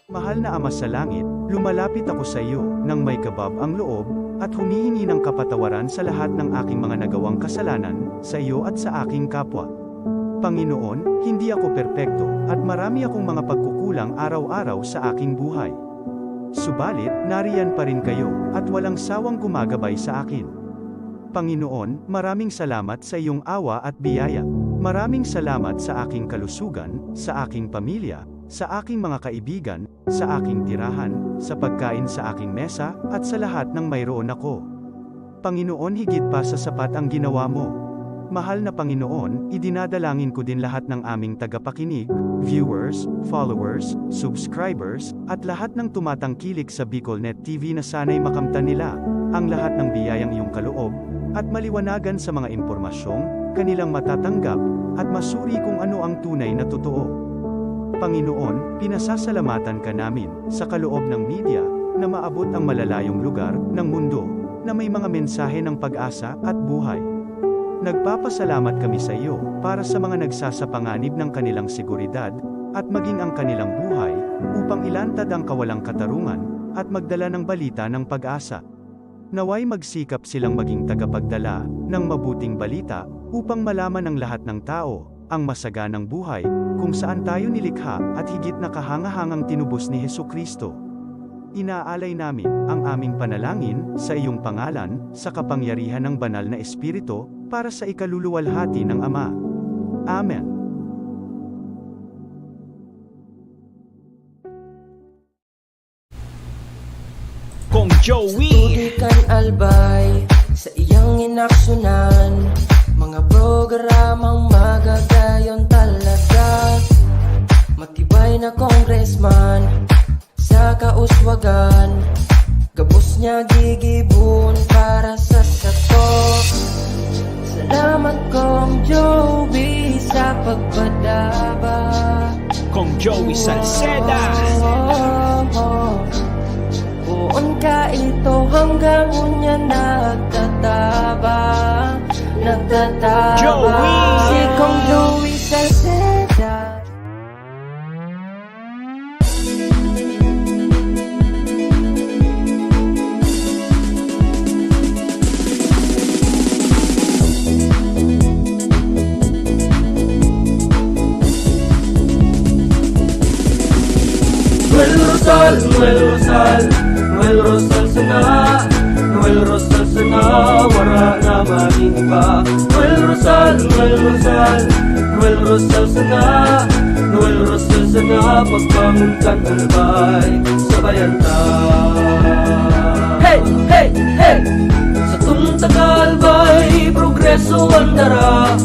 Mahal na Ama sa Langit, lumalapit ako sa iyo, nang may kabab ang loob, at humihingi ng kapatawaran sa lahat ng aking mga nagawang kasalanan, sa iyo at sa aking kapwa. Panginoon, hindi ako perpekto, at marami akong mga pagkukulang araw-araw sa aking buhay. Subalit, nariyan pa rin kayo, at walang sawang gumagabay sa akin. Panginoon, maraming salamat sa iyong awa at biyaya. Maraming salamat sa aking kalusugan, sa aking pamilya, sa aking mga kaibigan, sa aking tirahan, sa pagkain sa aking mesa, at sa lahat ng mayroon ako. Panginoon, higit pa sa sapat ang ginawa mo. Mahal na Panginoon, idinadalangin ko din lahat ng aming tagapakinig, viewers, followers, subscribers, at lahat ng tumatangkilik sa BicolNet TV na sana'y makamtan nila ang lahat ng biyayang iyong kaloob, at maliwanagan sa mga impormasyong kanilang matatanggap, at masuri kung ano ang tunay na totoo. Panginoon, pinasasalamatan ka namin, sa kaloob ng media, na maabot ang malalayong lugar, ng mundo, na may mga mensahe ng pag-asa, at buhay. Nagpapasalamat kami sa iyo, para sa mga nagsasapanganib ng kanilang seguridad, at maging ang kanilang buhay, upang ilantad ang kawalang katarungan, at magdala ng balita ng pag-asa. Naway magsikap silang maging tagapagdala, ng mabuting balita, upang malaman ng lahat ng tao, ang masaganang buhay, kung saan tayo nilikha, at higit na kahangahangang tinubos ni Hesukristo. Inaalay namin ang aming panalangin sa iyong pangalan, sa kapangyarihan ng banal na Espiritu, para sa ikaluluwalhati ng Ama. Amen. Kong Joey Tugikan albay sa iyang inaksyonan, mga programang magagayon talaga. Matibay na congressman sa kauswagan, gabos niya gigibon para sa sato. Salamat Kong Joey sa pagpadaba. Kong Joey Salceda. Buon ka ito hanggang unya nagtataba. Joey! Si Kong Joey Salceda. Noel Rosal, Noel Rosal, Noel Rosal sana, Noel Rosal sana, wala na maniba. Noel Rosal, Noel Rosal, Noel Rosal sana, Noel Rosal sana, pagbangon kan albay, sabayan ta. Hey, hey, hey! Sa tuntagalbay, progreso ang dara,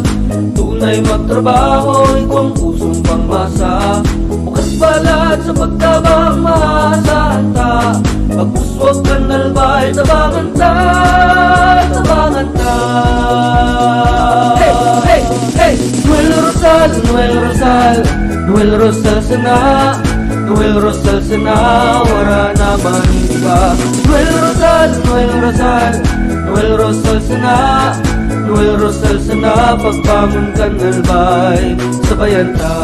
tunay magtrabaho, ikaw ang pusong pangmasa. Bukas balat sa pagtabang maasahan ta, pagpuswag kan albay, tabangan ta, tabangan ta. Hey, hey, hey! Noel Rosal, Noel Rosal, Noel Rosal sana, Noel Rosal sana, wala na maniba. Noel Rosal, Noel Rosal, Noel Rosal sana, Noel Rosal sana, pagbangon kan albay, sabayan ta.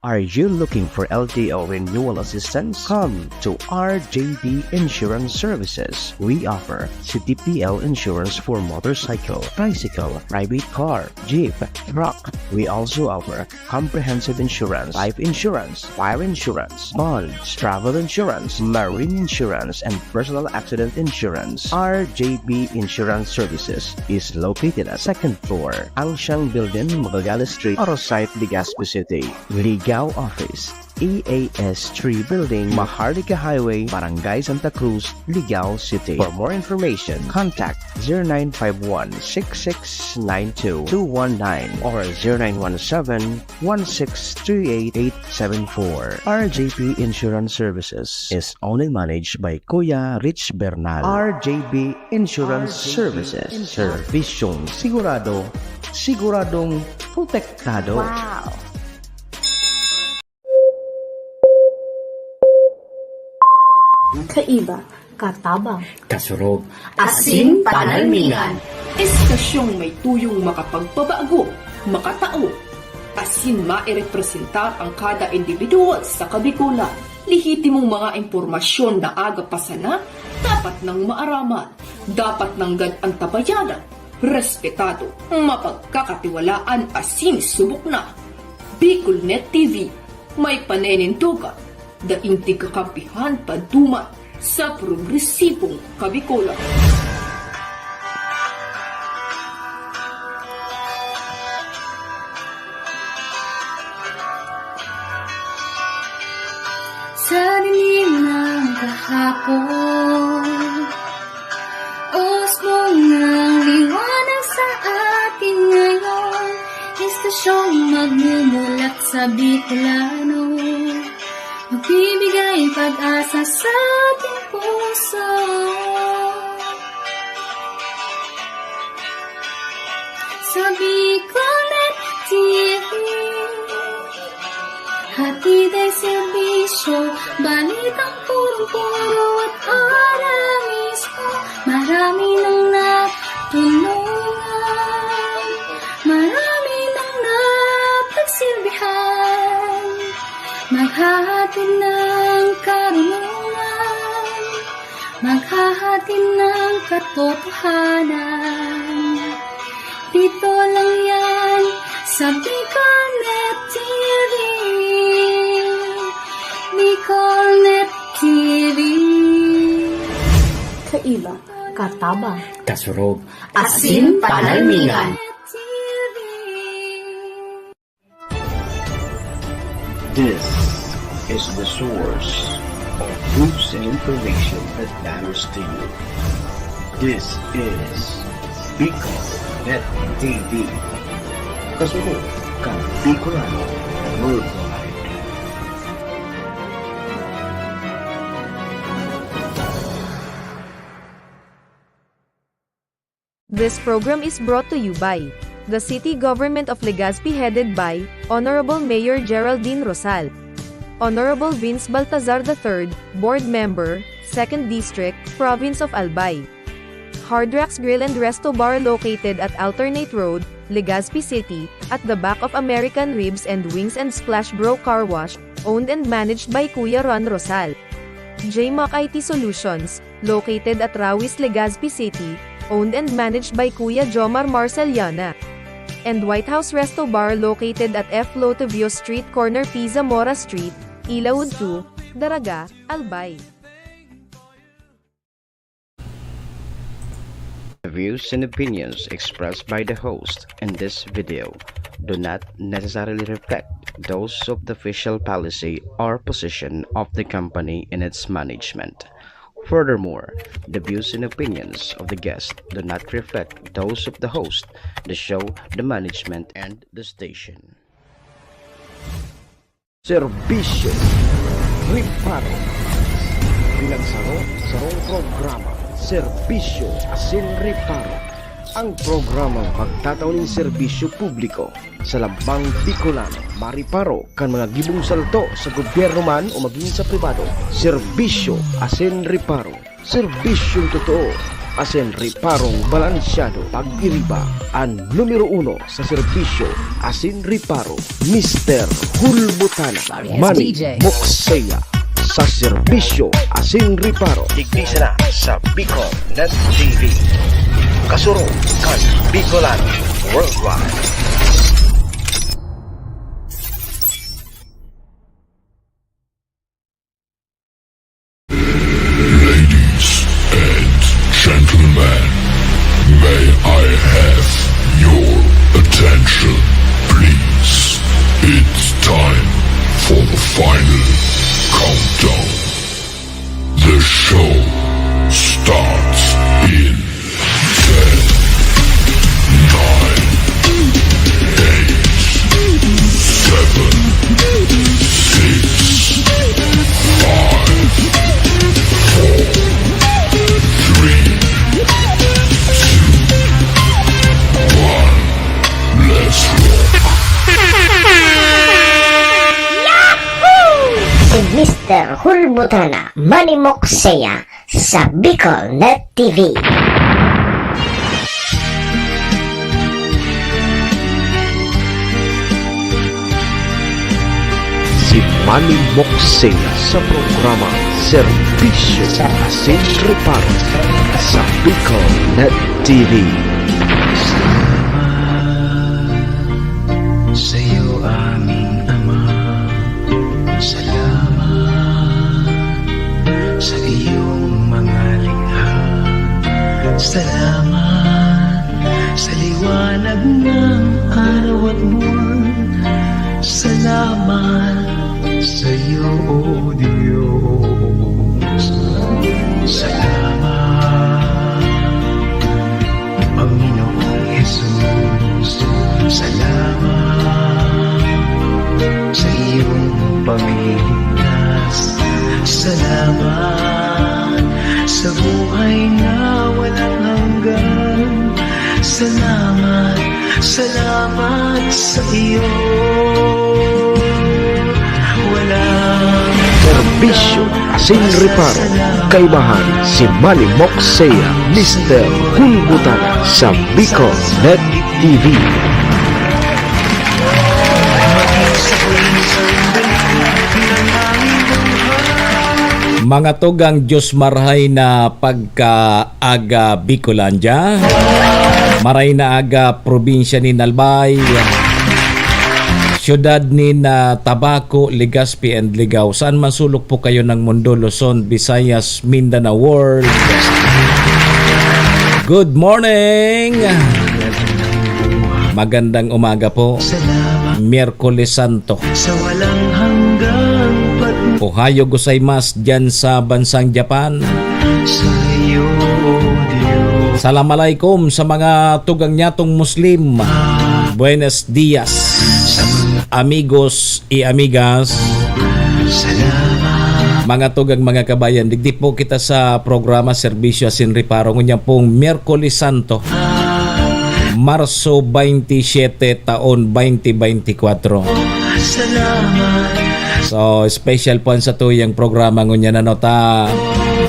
Are you looking for LTO renewal assistance? Come to RJB Insurance Services. We offer CTPL insurance for motorcycle, bicycle, private car, jeep, truck. We also offer comprehensive insurance, life insurance, fire insurance, bonds, travel insurance, marine insurance, and personal accident insurance. RJB Insurance Services is located at 2nd floor, Angshang Building, Magallanes Street, Orosite, Legazpi City. Ligao Office, EAS 3 Building, Maharlika Highway, Barangay Santa Cruz, Ligao City. For more information, contact 0951-6692-219 or 0917-1638874. RJP Insurance Services is owned and managed by Kuya Rich Bernal. RJB Insurance Services. Servisyong sigurado, siguradong protektado. Wow! Kaiba, katabang, kasurog, asin panalmingan. Estasyong may tuyong makapagpabago, makatao, asin mairepresentar ang kada individual sa kabikulan. Lihitimong mga impormasyon na aga pa sana, dapat nang maaraman, dapat nang antabayanan, respetado, mapagkakatiwalaan asin subok na. Bicolnet TV, may panenintugan, daing kakampihan paduman sa progresibong kabikulan. Sa dilim ng kahapon, usbong ng liwanag sa atin ngayon, istasyong magmumulat sa Bicolano, magbibigay pag-asa sa ating puso. Sa Bicolnet TV, hatid ay serbisyo, balitang purong-puro at para mismo. Marami nang natulungan, marami nang napagsilbihan, maghahatid ng karunungan, maghahatid ng katotohanan. Dito lang yan sa Bicolnet TV. Bicolnet TV. Kaiba, katabang, Kasurog. asin panalmingan. This is the source of news and information that matters to you. This is Bicolnet TV. Kasurog kang Bicolano worldwide. This program is brought to you by the City Government of Legazpi headed by Honorable Mayor Geraldine Rosal, Honorable Vince Baltazar III, Board Member, 2nd District, Province of Albay. Hard Rocks Grill and Resto Bar located at Alternate Road, Legazpi City, at the back of American Ribs and Wings and Splash Bro Car Wash, owned and managed by Kuya Ron Rosal. JMAC IT Solutions, located at Rawis, Legazpi City, owned and managed by Kuya Jomar Marceliana. And White House Resto Bar located at F. Lotavio Street corner Pisa Mora Street, Ilaud 2, Daraga, Albay. The views and opinions expressed by the host in this video do not necessarily reflect those of the official policy or position of the company and its management. Furthermore, the views and opinions of the guest do not reflect those of the host, the show, the management, and the station. Serbisyo Riparo Pinagsaro-sarong programa Serbisyo Asin Riparo, ang programang magtatauning serbisyo publiko sa lambang Bicolano, mariparo kan mga gibong salto sa gobyerno man o maging sa pribado. Serbisyo Asin Riparo, serbisyong totoo, asin riparong balansyado. Pag-iriba ang numero 1 sa serbisyo Asin Riparo, Mr. Hulbutana Manny Moxeya sa serbisyo Asin Riparo. Tignisa na sa Bicolnet TV. Kasurong kan Bicolano worldwide. Gentlemen, may I have your attention, please? It's time for the final countdown. The show starts in 10, 9, 8, 7, 6, 5, 4, 3, let's rock. Si Mr. Hulbutana Manny Moxeya sa Bicolnet TV. si Manny Moxea sa programa Serbisyo Asin Reparo sa Bicol Net TV. Sa iyo aming Ama, salamat sa iyong mga likha. Salamat sa liwanag ng araw at buwan. Salamat sa iyo, O Diyos. Salamat, Panginoong Jesus. Salamat sa iyong pagliligtas. Salamat sa buhay na walang hanggan. Salamat, salamat sa iyo. Walang Serbisyo Asin Reparo, kaibahan si Manny Moxea, Mr. Hulbutana sa Bicol Net TV. Mga tugang Diyos marhay na pagka-aga Bicolandia, maray na aga probinsya ni Nalbay, syudad ni Tabaco, Legazpi and Ligao. Saan man sulok po kayo ng mundo, Luzon, Visayas, Mindanao World. Good morning! Magandang umaga po. Miyerkules Santo. sa walang hanggang Ohayo gozaimasu dyan sa bansang Japan. sa iyo, O Diyos. Assalamualaikum sa mga tugang nyatong Muslim. Buenos dias, amigos y amigas. Salamat, Mga tugang mga kabayan, digdi po kita sa programa Serbisyo Asin Reparo. Ngunya pong Miyerkules Santo, Marso 27 taon 2024. salamat, So special po sa tuyang programa ngunya na nota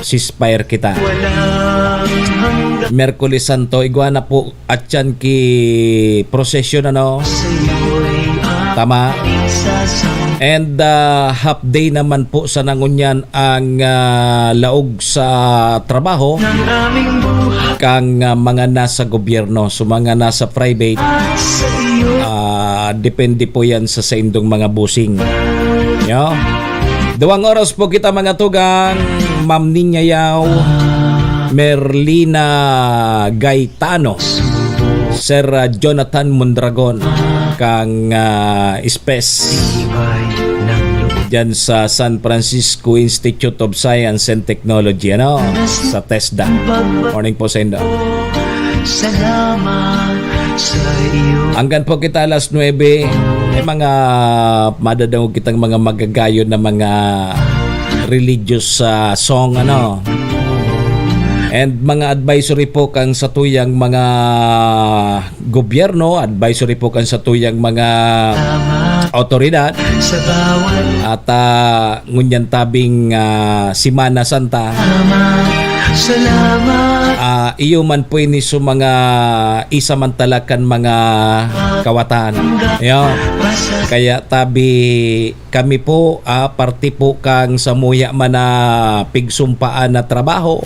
sispire kita. walang hanggang Miyerkules Santo, iguana po at yan ki prosesyon ano. sa iyo'y Tama. aming sasamba. And half day naman po sa nangunyan ang laog sa trabaho Ng aming buhay kang mga nasa gobyerno, so mga nasa private, sa iyo, depende po yan sa indong mga busing. Yo. 2 oras po kita mga tugang, Ma'am Ninya Yao, Merlina Gaetano, Sir Jonathan Mondragon, kang Espes iba'y ng loob. dyan sa San Francisco Institute of Science and Technology, ano? Sa TESDA. Morning po sa inyo. Salamat sa iyo. Hanggang po kita alas 9, may mga madadaw kitang mga magagayon na mga religious song, ano? And mga advisory po kang sa tuyang mga gobyerno, advisory po kang sa tuyang mga autoridad, Sa bawat at ngunyan tabing Simana Santa, salamat, iyo man po ini sa mga isamantalakan mga kawatan. Yo. Kaya tabi kami po parti po kang samuya man na pigsumpaan na trabaho,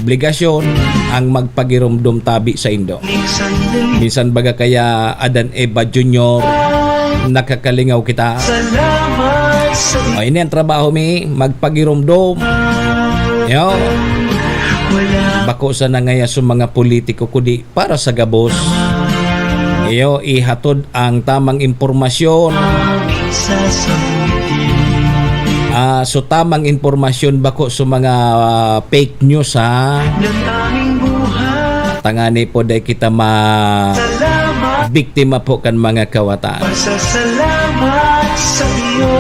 obligasyon ang magpagirumdum tabi sa Indo. sandali. Minsan baga kaya Adan Eva Jr. nakakalingaw kita. Salamat sa iyo. O ini ang trabaho mi, magpagirumdum. Yo. Wala Bako sa nangaya sa mga politiko kudi para sa gabos. Iyo ihatod ang tamang impormasyon. aming sasamiti. So tamang impormasyon bako sa mga fake news ha. Ng aming buhay. Tangani po day kita Salamat, biktima po kan mga kawatan. pasasalamat sa iyo.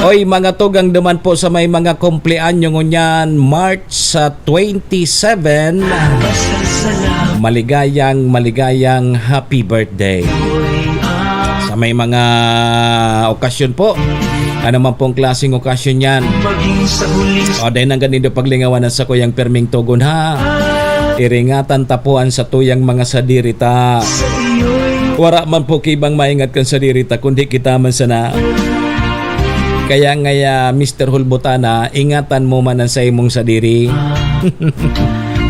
Oy mga tugang duman po sa may mga kumpleanyo ngunyan March sa 27. Pasasalamat, Maligayang happy birthday. Sa may mga okasyon po, ano man pong klaseng okasyon yan. maging sa huling O dahil nang ganito paglingawan sa kuyang perming tugon ha. Iringatan tapuan sa tuyang mga sadirita. sa iyo'y Wara man po kibang maingat kan sadirita kundi kita man sana. Kaya nga Mr. Hulbutana, ingatan mo man ang sa imong sadiri.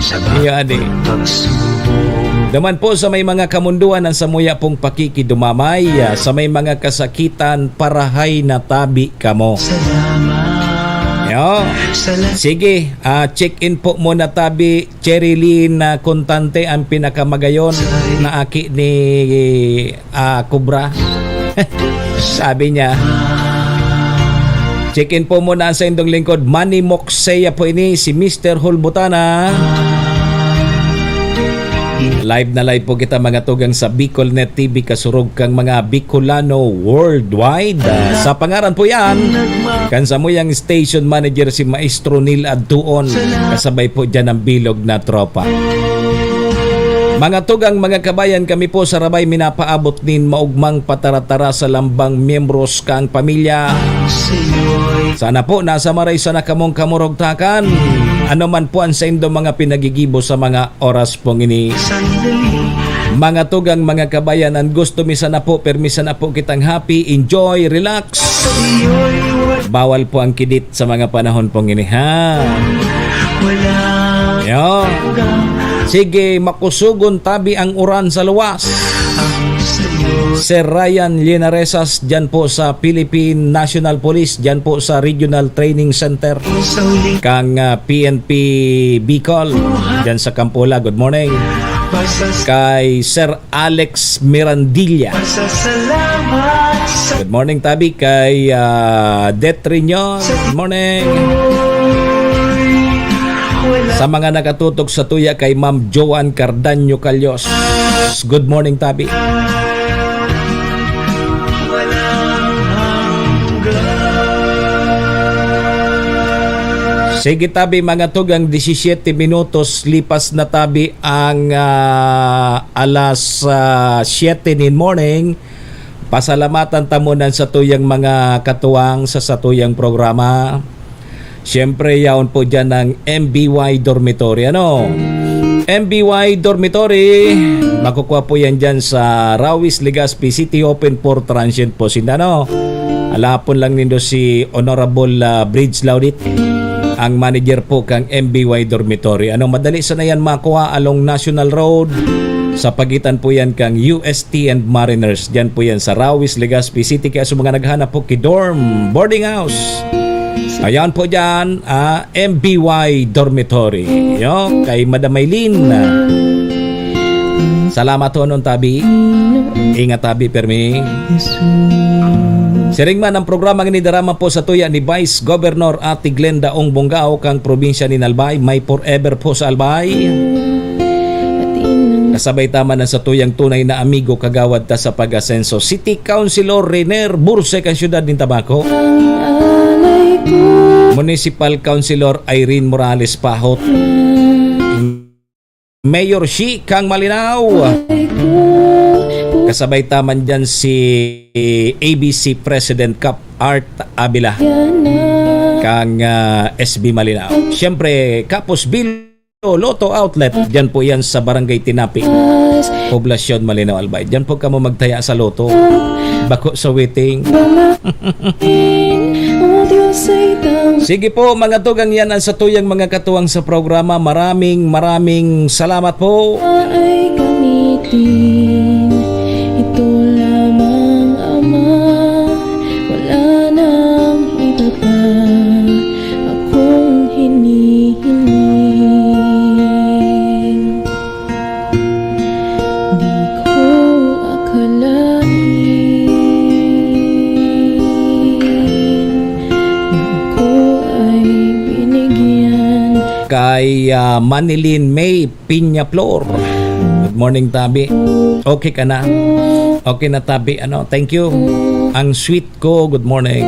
Sa Iyo adi. pagsubok. Daman po sa may mga kamunduan ang samuya pong pakikidumamay, sa may mga kasakitan, parahay na tabi kamo. Salamat. Yo. Sige, check-in po muna tabi. Cherilyn na kontante ang pinakamagayon na aki ni Kubra. Sabi niya, check-in po muna sa indong lingkod. Manny Moxeya po ini, si Mr. Hulbutana. Live na live po kita mga tugang sa BicolNet TV, kasurog kang mga Bicolano worldwide. Sa pangaran po yan, kansa mo yung station manager si Maestro Neil Adtuon, kasabay po dyan ang bilog na tropa. Mga tugang, mga kabayan, kami po sa Rabay minapaabot nin maugmang pataratara sa lambang miyembros kang pamilya. Sana po nasa maray sana kamong kamurogtakan. Ano man po ang sa indo mga pinagigibo sa mga oras pong ini. Mga tugang, mga kabayan, ang gusto mi sana po, permisa na po kitang happy, enjoy, relax. Bawal po ang kidit sa mga panahon pong ini, ha? Yo. Sige, makusugon tabi ang uran sa luwas. Sir Ryan Linaresas, dyan po sa Philippine National Police, dyan po sa Regional Training Center. Kang PNP Bicol, dyan sa Campula, good morning. Kay Sir Alex Mirandilla, good morning tabi. Kay Detrino, good morning. Sa mga nakatutok sa tuya kay Ma'am Joan Cardaño Calyos, good morning tabi. Sige tabi mga tugang, 17 minutos lipas na tabi ang alas 7 in morning. Pasalamatan tamunan sa tuyang mga katuwang sa satuyang programa. Siyempre, yaon po dyan ng MBY Dormitory. Ano? MBY Dormitory, makukuha po yan dyan sa Rawis, Legazpi City, open for transient po sindano. Alapon lang nindo si Honorable Bridge Laudit, ang manager po kang MBY Dormitory. Ano, madali sana yan makuha along National Road. Sa pagitan po yan kang UST and Mariners. Dyan po yan sa Rawis, Legazpi City. Kaya sa mga naghanap po kidorm, boarding house, ayan po dyan, MBY Dormitory. Yo, kay Madam Maylin. Salamat po nun tabi. Ingat tabi, permi. Siringman ang programa ni darama po sa tuya ni Vice Governor Ate Glenda Ong Bongao kang probinsya ni Albay. May forever po sa Albay. Kasabay tama na sa tuyang tunay na amigo kagawad ta sa pag-asenso. City Councilor Rener Bursek ang syudad ng Tabaco. Municipal Councilor Irene Morales Pahot. Mayor Shi Kang Malinaw. Kasabay taman dyan si ABC President Cap Art Abila kang SB Malinaw. Siyempre, Kapos Bill Lotto Outlet, dyan po yan sa Barangay Tinapi, Poblasyon Malinaw Albay. Dyan po kamo magtaya sa loto. Bako sa waiting. Sige po mga tugang, yan ang sa tuyang mga katuwang sa programa. Maraming salamat po. Ay gamitin ito lamang Ama, wala nang iba pa akong hinihiling. Di ko akalain na ako ay binigyan. Kay Manilin May Piñaflor, good morning tabi. Okay ka na? Okay na tabi, ano? Thank you. Ang sweet ko, good morning.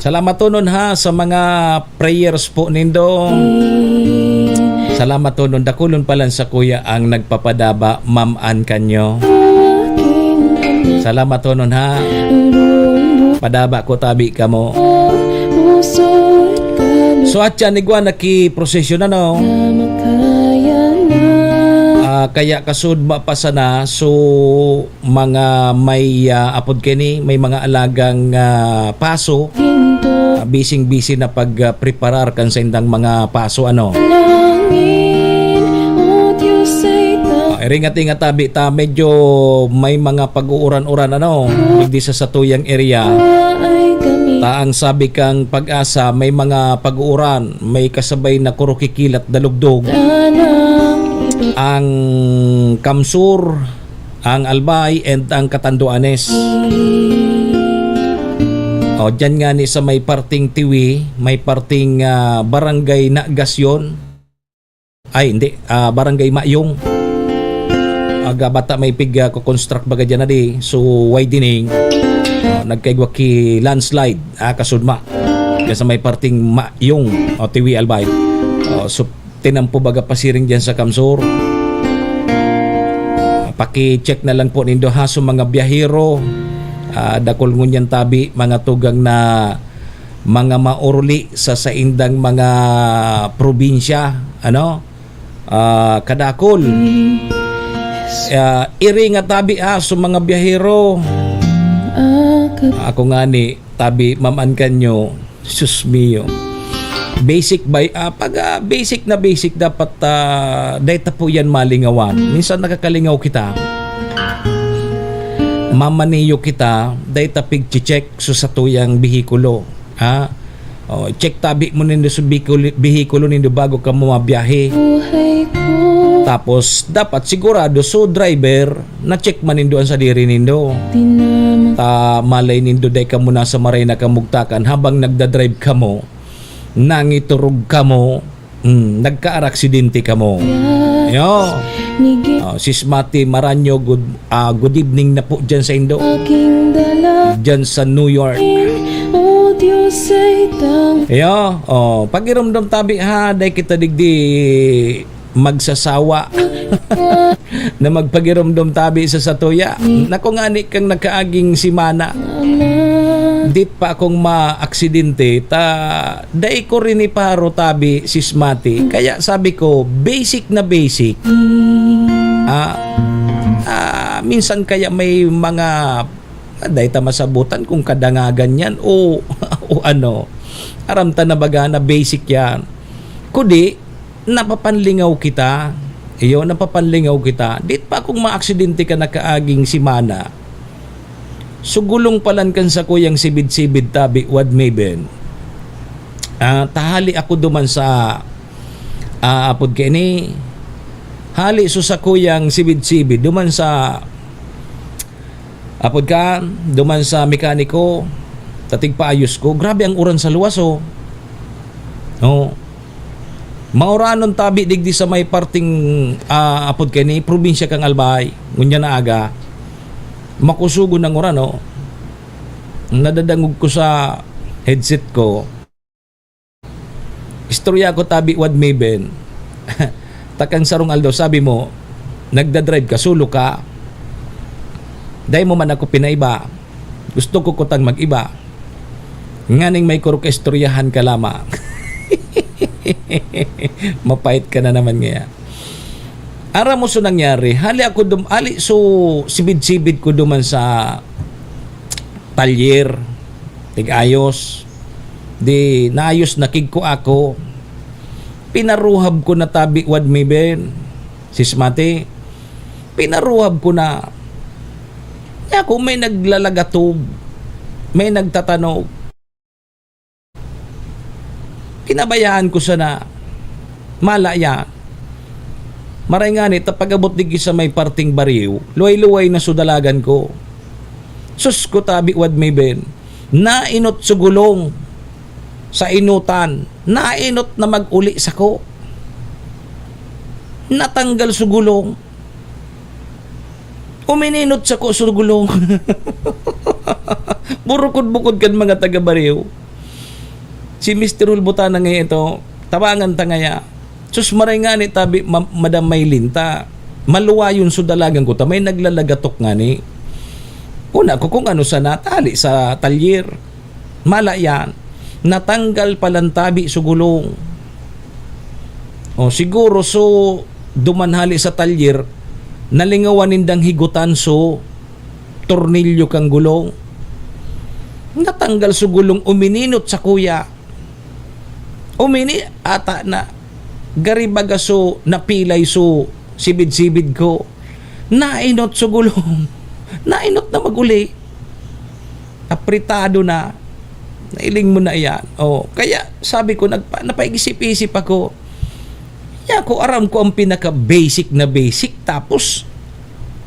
Salamat tunon ha sa mga prayers po nindo. Salamat tunon, dakulon palan sa kuya ang nagpapadaba, Ma'am Ann kanyo. Salamat tunon ha. Padaba ko tabi ka mo. So at yan, igwa naki-prosesyon ano. Kaya kasud mapasana so mga may apod kini may mga alagang paso Ginto bising-busy na pag-preparar kan sa indang mga paso ano. langin O Diyos ay Ringat-ingat tabi ta medyo may mga pag-uuran-uran ano hindi sa satuyang area. ay kami Taang sabi kang pag-asa may mga pag-uuran, may kasabay na kurukikilat dalugdog. Tanang Ang Kamsur, ang Albay, and ang Catanduanes. O, dyan nga ni sa may parting Tiwi, may parting Barangay Nagasyon. Ay, hindi, Barangay Mayong. Aga bata may kukonstruct baga dyan na di. So, widening. Nagkaigwa ki landslide, kasudma. Kaya sa may parting Mayong, o Tiwi, Albay. So, tinampo baga pasiring dyan sa Kamsur. Paki-check na lang po nindo ha so mga biyahero. Dakol ngunyan tabi mga tugang na mga mauruli sa saindang mga probinsya ano kadakol iri nga tabi so mga biyahero ako nga ni tabi maman kanyo sus mio basic by pag basic na basic dapat data po yan malingawan minsan nakakalingaw kita mamaniyo kita data pig-check so sa tuyang bihikulo check tabi mo nindo sa bihikulo nindo bago ka mabiyahe buhay ko tapos dapat sigurado so driver na check man nindo ang sadiri nindo Tinamang malay nindo day ka muna sa maray na kamugtakan habang nagdadrive ka mo nangiturog ka mo nagka-aksidente ka mo yo Nigit Sis Mati Maranyo good evening na po dyan sa Indo aking dala dyan sa New York O Diyos ay yo pagiramdam tabi ha day kita digdi magsasawa na magpagiramdam tabi sa satuya nako ngani kang nakaaging simana di pa akong maaksidente dai ko rin iparo tabi sismati kaya sabi ko basic na basic minsan kaya may mga dai ta masabutan kung kadangagan yan o ano aramta na baga na basic yan kudi napapanlingaw kita dit pa akong maaksidente ka na kaaging simana sugulong palan kan sa kuyang sibid-sibid tabi wad mayben tahali ako duman sa apod kini hali so sa kuyang sibid-sibid duman sa apod ka duman sa mekaniko tatig paayos ko grabe ang uran sa luwaso mauranon tabi digdi sa may parting apod kini probinsya kang Albay ngunya na aga makusugo ng oran nadadangog ko sa headset ko istorya ko tabi wad mayben takang sarong Aldo sabi mo nagdadrive ka sulo ka dahil mo man ako pinaiba gusto ko kutang mag-iba nganing may kurok istoryahan ka lamang mapait ka na naman nga ara mo so nangyari hali ako so sibid-sibid ko duman sa talyer tig-ayos di naayos nakig ko ako pinaruhab ko na tabi wad mayben sismati pinaruhab ko na ako may naglalagatob may nagtatanog pinabayaan ko sana malaya maray nga ni tapagabot digi sa may parting bariw luway-luway na sudalagan ko sus ko tabi wad mayben nainot sa gulong sa inutan nainot na mag-uli sa ko natanggal sa gulong umininot sa ko sa gulong burukod-bukod kan mga taga-bariw si Mr. Hulbutan na ngayon ito tabangan ta ngaya sus maray nga ni tabi Madam Maylin ta maluwa yun so dalagan ko ta may naglalagatok nga ni una ko kung ano sa natali sa talyer mala yan natanggal palang tabi sa gulong siguro so dumanhali sa talyer nalingawan nindang higutan so tornilyo kang gulong. Natanggal so gulong, umininot sa kuya. Umini ata na garibaga so napilay so sibid-sibid ko. Nainot so gulong. Nainot na maguli. Apritado na. Nailing mo na yan. Oh, kaya sabi ko, napaisip-isip ako. Ko aram ko ang pinaka-basic na basic. Tapos,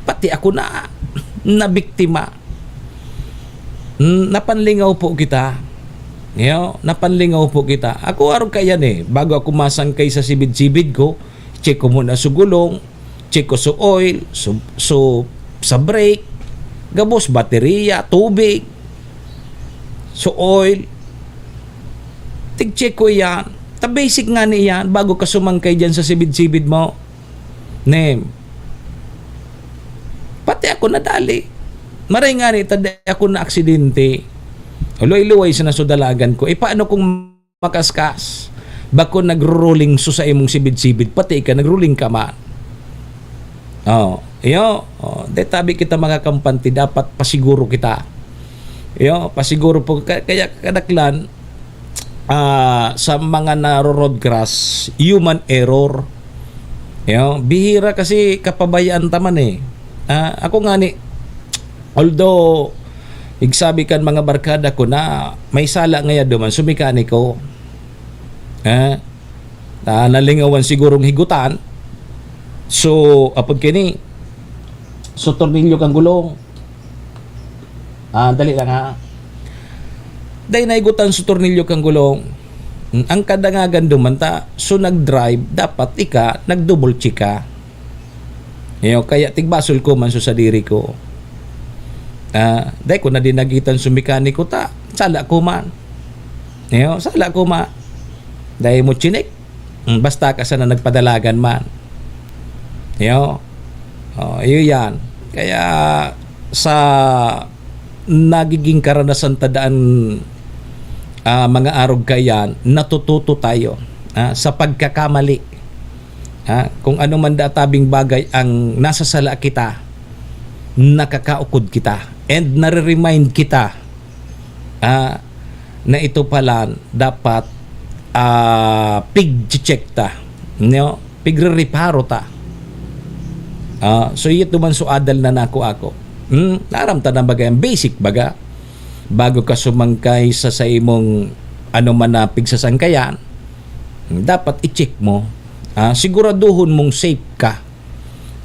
pati ako na biktima. Napanlingaw po kita. Napanlingaw po kita. Ako aram kayan bago ako masangkay sa sibid-sibid ko, check ko muna sa gulong, check ko sa oil, sa brake, gabos, baterya, tubig, so oil. Tig-check ko yan. Ta-basic nga niyan bago ka sumangkay dyan sa sibid-sibid mo. Pati ako nadali. Maray nga ni, taday ako na aksidente. Uloy-luway sa nasudalagan ko. Paano kung makaskas? Bako nag-rolling so sa imong sibid-sibid, pati ka nag-rolling ka man. Tabi kita mga kampante, dapat pasiguro kita. Pasiguro po, kaya kadaklan, sa mga naro-road crash, human error. Bihira kasi kapabayaan taman ako nga ni, although igsabi kan mga barkada ko na may sala ngaya duman sumikaniko, nalingawan sigurong higutan, so apod kini so tornilyo kang gulong, dali lang ha. Dahil naigutan sa tornilyo kang gulong, ang kadangagan dumanta, so nag-drive, dapat ika, nag-double check ka. Kaya tigbasol ko man so sa diri ko. Dahil ko na dinagitan sa mekaniko ta, sala ko man. Sala ko man. Dahil mo chinik, basta ka sana nagpadalagan man. Yun yan. Kaya sa nagiging karanasan tadaan mga arog kayan, natututo tayo sa pagkakamali. Kung ano man databing bagay ang nasa sala kita, nakakaukod kita and nare-remind kita na ito pala dapat pig-check ta, pigre-reparo ta. So ito man suadal na nako ako. Naramta na bagay ang basic baga bago ka sumangkay sa imong ano man na pigsasangkayan, dapat i-check mo, siguraduhon mong safe ka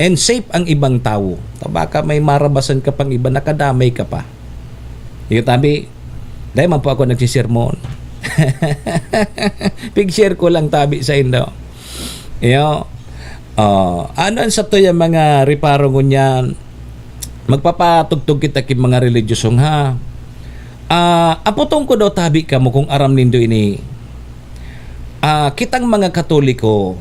and safe ang ibang tao. Baka may marabasan ka pang iba, nakadamay ka pa. Tabi dahil man po ako nagsisermon. Pig-share ko lang tabi sa inyo. Ano sa to yung mga reparo ngunyan, magpapatugtog kita kim mga religiosong apotong ko daw tabi ka mo kung aram nindo ini, kitang mga Katoliko,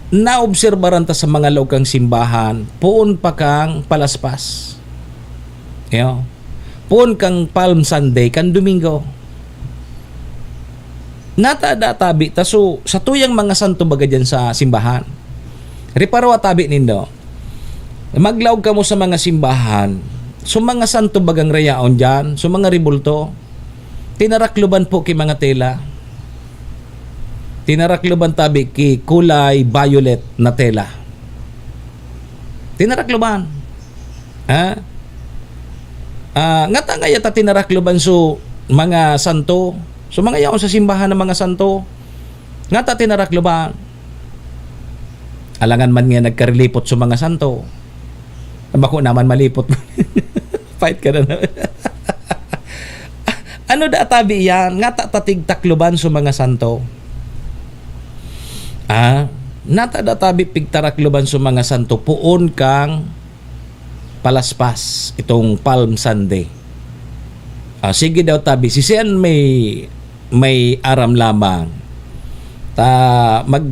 naobserbaran ta sa mga lawkang simbahan, puon pa kang palaspas. Puon kang Palm Sunday, kan Domingo. Natada tabi ta so sa tuyang mga santo baga dyan sa simbahan. Reparo tabi nindo. Maglawg ka mo sa mga simbahan, so mga santo bagang rayaon dyan, so mga ribulto, tinarakluban po ki mga tela. Tinarakluban tabi ki kulay violet na tela. Tinarakluban. Ngata nga yata tinarakluban so mga santo, so mga yaon sa simbahan ng mga santo, ngata tinarakluban. Alangan man nga nagkarelipot sa mga santo. Bako naman malipot. Fight ka na. Ano da tabi yan? Nga tatig takluban sa mga santo. Nata da tabi pigtarakluban sa mga santo. Puon kang palaspas itong Palm Sunday. Sige daw tabi. Sisiyan may aram lamang. Mag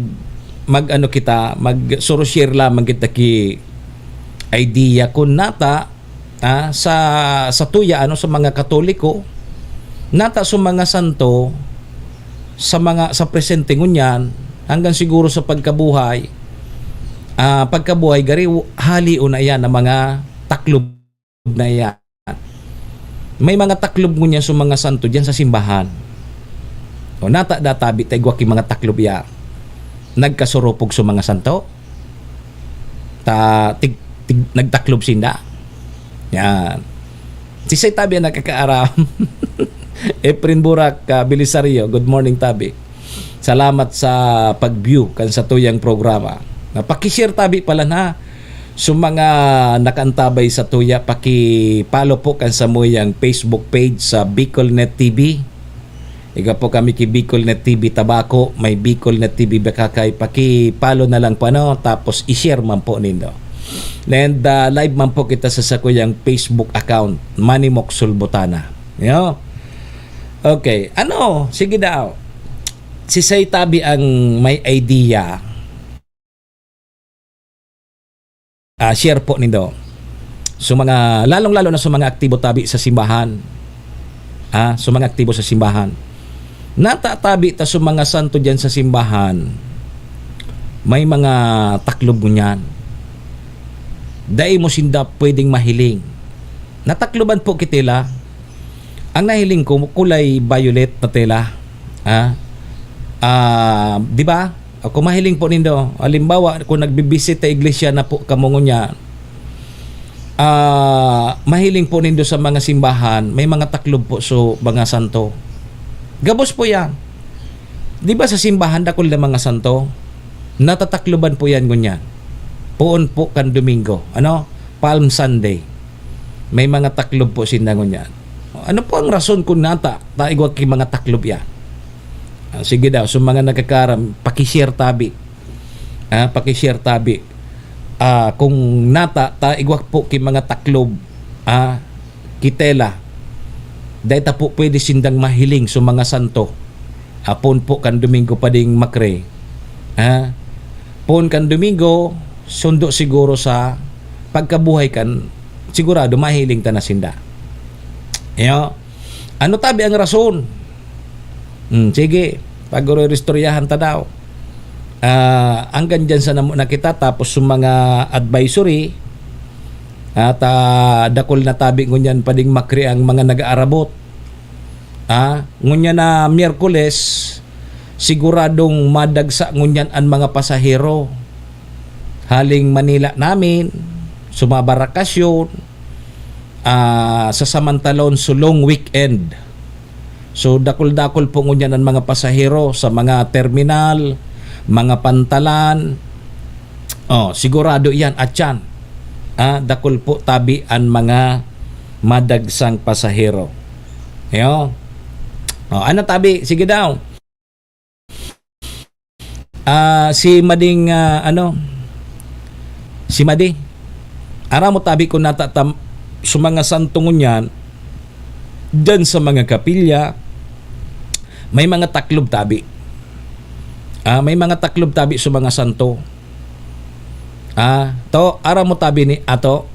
share lamang kita ki idea kun nata sa tuya sa mga Katoliko, nata sa mga santo sa presente ngunyan hanggang siguro sa pagkabuhay, pagkabuhay gari halion na yan ng mga taklob na yan. May mga taklob mo niya sa mga santo diyan sa simbahan. O nata databi tay gwaki mga taklob ya. Nagkasurupog sa mga santo. Nagtaklob sinda. Yan. Si Say Tabi ang nakakaaram. Efren Burak, Belisario, good morning Tabi. Salamat sa pag-view kan sa tuyang programa. Napaki-share Tabi pala na sa mga nakantabay sa tuya, paki-follow po kan sa muyang Facebook page sa BicolNet TV. Iga po kami ki BicolNet TV Tabako, may BicolNet TV Bakakay, paki-follow na lang po tapos i-share man po nindo. And live man po kita sa sakuyang Facebook account, Manimok Sulbutana. Yo. Okay, sige daw. Si Say Tabi ang may idea. Share po nindo. So mga lalong-lalo na sa mga aktibo Tabi sa simbahan. Sa mga aktibo sa simbahan. Natatabi ta sa mga santo diyan sa simbahan. May mga taklob mo niyan. Dai mo sinda pwedeng mahiling. Natakloban po kitila. Ang nahiling ko kulay violet na tela. Di ba? Ako mahiling po nindo. Halimbawa, kung nagbibisit sa iglesia na po kamungo niya, mahiling po nindo sa mga simbahan, may mga taklob po so mga santo. Gabos po yan. Di ba sa simbahan dakol na mga santo? Natatakloban po yan ngunyan. Poon po kan Domingo. Palm Sunday. May mga taklob po sinangon yan. Ano po ang rason kung nata taigwag ki mga taklob yan? Sige daw, so mga nagkakaram, paki-share Tabi. Paki-share Tabi. Kung nata taigwag po ki mga taklob, kitela. Dahil ta po pwede sindang mahiling sa mga santo. Pon po kan Domingo pa ding makre. Pon kan Domingo, sundo siguro sa pagkabuhay kan, sigurado mahiling ta na sinda. Ano Tabi ang rason? Sige, pag-restoryahan ta daw. Hanggang dyan sa na kita, tapos yung mga advisory at dakol na Tabi ngunyan pading makri ang mga nag-aarabot. Ngunyan na Miyerkules, siguradong madagsa ngunyan ang mga pasahero. Haling Manila namin, sumabarakasyon, sa samantalon sulong weekend. So dakol-dakol po ngunyan ang mga pasahero sa mga terminal, mga pantalan. Sigurado yan at yan. Dakol po Tabi ang mga madagsang pasahero. Ano Tabi? Sige daw. Si Mading si Madi. Ara mo Tabi kung natatam sa mga santong yan, dyan sa mga kapilya, may mga taklob Tabi. May mga taklob Tabi sa mga santo. Ara mo Tabi ni ato.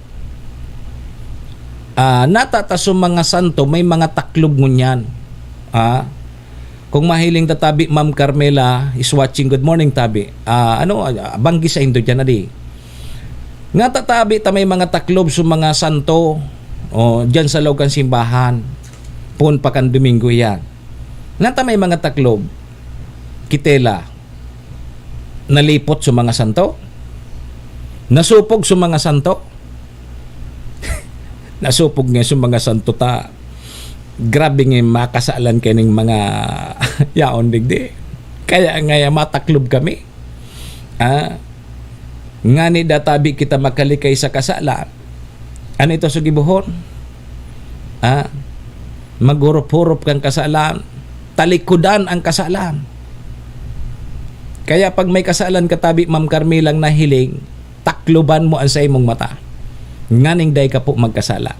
Natata sa mga santo, may mga taklob ngunyan. Kung mahiling ta Tabi, Ma'am Carmela is watching. Good morning Tabi. Banggi sa Indo dyan na di. Nga tatabi ta may mga taklob sa mga santo dyan sa loob kan simbahan. Pun pa kan Domingo yan. Nga ta may mga taklob kitela nalipot sa mga santo, nasupog sa mga santo. Nasupog nga sa mga santo ta. Grabe nga makasalan kaning mga yaon digdi. Kaya nga mataklob kami. Nga ni databi kita makalikay sa kasalan. Ano ito sa gibuhon? Maghurup-hurup kang kasalan, talikudan ang kasalan. Kaya pag may kasalan ka Tabi, Ma'am Carmelang nahiling, takluban mo ang sa imong mata. Nganing day ka po magkasala.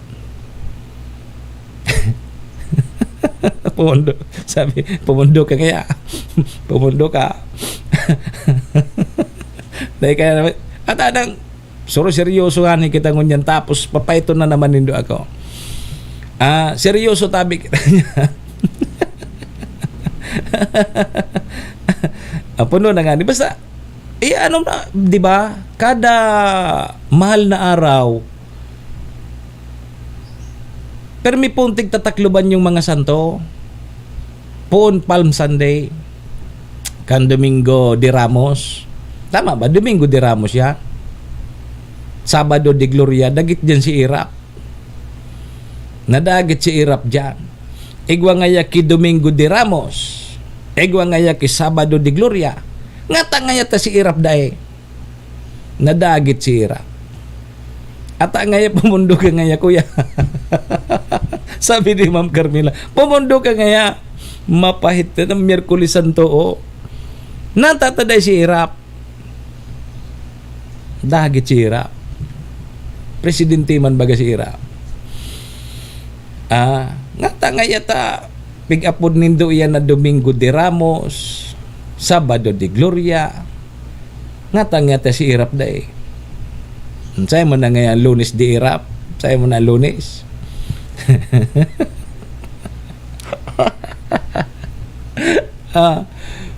Pumundo. Sabi, pumundo ka kaya. Pumundo ka. Dahil kaya naman, at anang, seryoso nga kita ngunyan, tapos papayto na naman nindo ako. Seryoso Tabi kita niya. Puno na nga. Basta, ano na, 'di ba? Kada mahal na araw, permi pong tigtatakluban yung mga santo. Poon Palm Sunday, kan Domingo de Ramos. Tama ba? Domingo de Ramos ya. Sabado de Gloria, dagit dyan si Irap. Nadagit si Irap dyan. Igwa ngaya ki Domingo de Ramos. Igwa ngaya ki Sabado de Gloria. Ngata ngaya ta si Irap dae. Nadagit si Irap. Ata ngaya pumundo ka ngaya kuya. Sabi ni Ma'am Carmela, pumundo ka ngaya. Mapahit na ng Miyerkules Santo. Oh. Natataday si Irap. Dagit si Irap. Presidente man baga si Irap. Ngata ngaya ta pig-apod nindo iyan na Domingo de Ramos, Sabado de Gloria. Ngata ngata si Irap dae. Say mo na ngayon Lunes de Irap. Say mo na Lunes.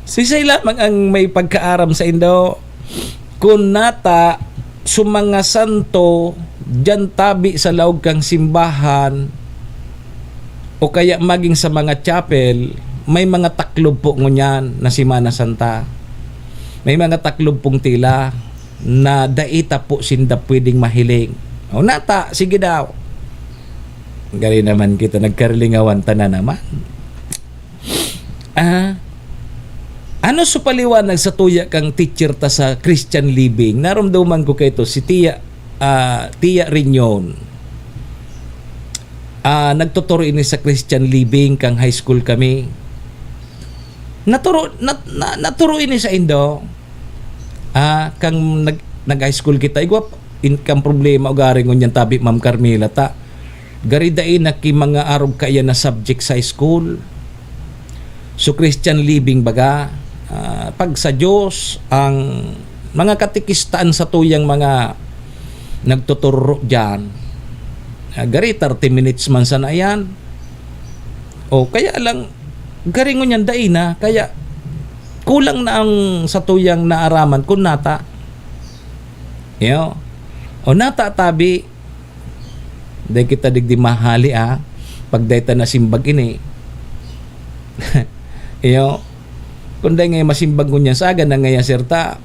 Sisay lamang ang may pagkaaram sa Indo. Kung nata sumanga santo dyan tabi sa laog kang simbahan o kaya maging sa mga chapel, may mga taklob po ngunyan na Semana Santa. May mga taklob pong tila na daita po sinda pwedeng mahiling. O nata, sige daw. Gali naman kita nagkarilingawan ta na naman. Ano sa paliwanag sa tuya kang teacher ta sa Christian Living? Naramdaman ko kay ito si Tia Rignon. Nagtuturo ini sa Christian Living kang high school kami. Naturo ini sa Indo. Kang nag-high school kita. Igwa kang problema o garing ngunyan tabi Ma'am Carmela ta. Garidain na ki mga arog kaya na subject sa school. So Christian Living baga, pag sa Diyos, ang mga katikistaan sa tuyang mga nagtuturo dyan, gari 30 minutes man sana yan. O kaya lang, gari ngunyan dain na, kaya kulang na ang sa tuyang naaraman kung nata. O nata tabi, dahil kita digdi mahali pagdayta na simbag ini. Kung dahil ngayon masimbag ko niya saga na ngayon sirta,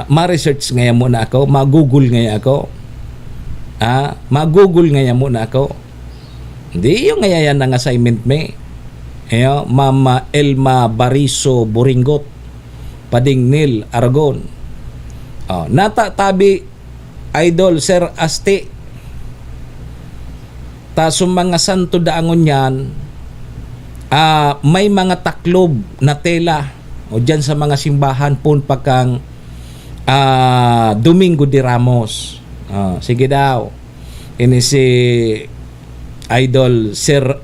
ma-research ngayon muna ako, ma-google ngayon ako. Ma-google ngayon muna ako. Hindi yung ngayon ang assignment me. Mama Elma Bariso Boringot, Pading Nil Aragon. Nata tabi Idol Sir Asti. Tasong mga santo daangon yan, may mga taklob na tela o dyan sa mga simbahan pun pagkang Domingo de Ramos. Sige daw. Ini si Idol Sir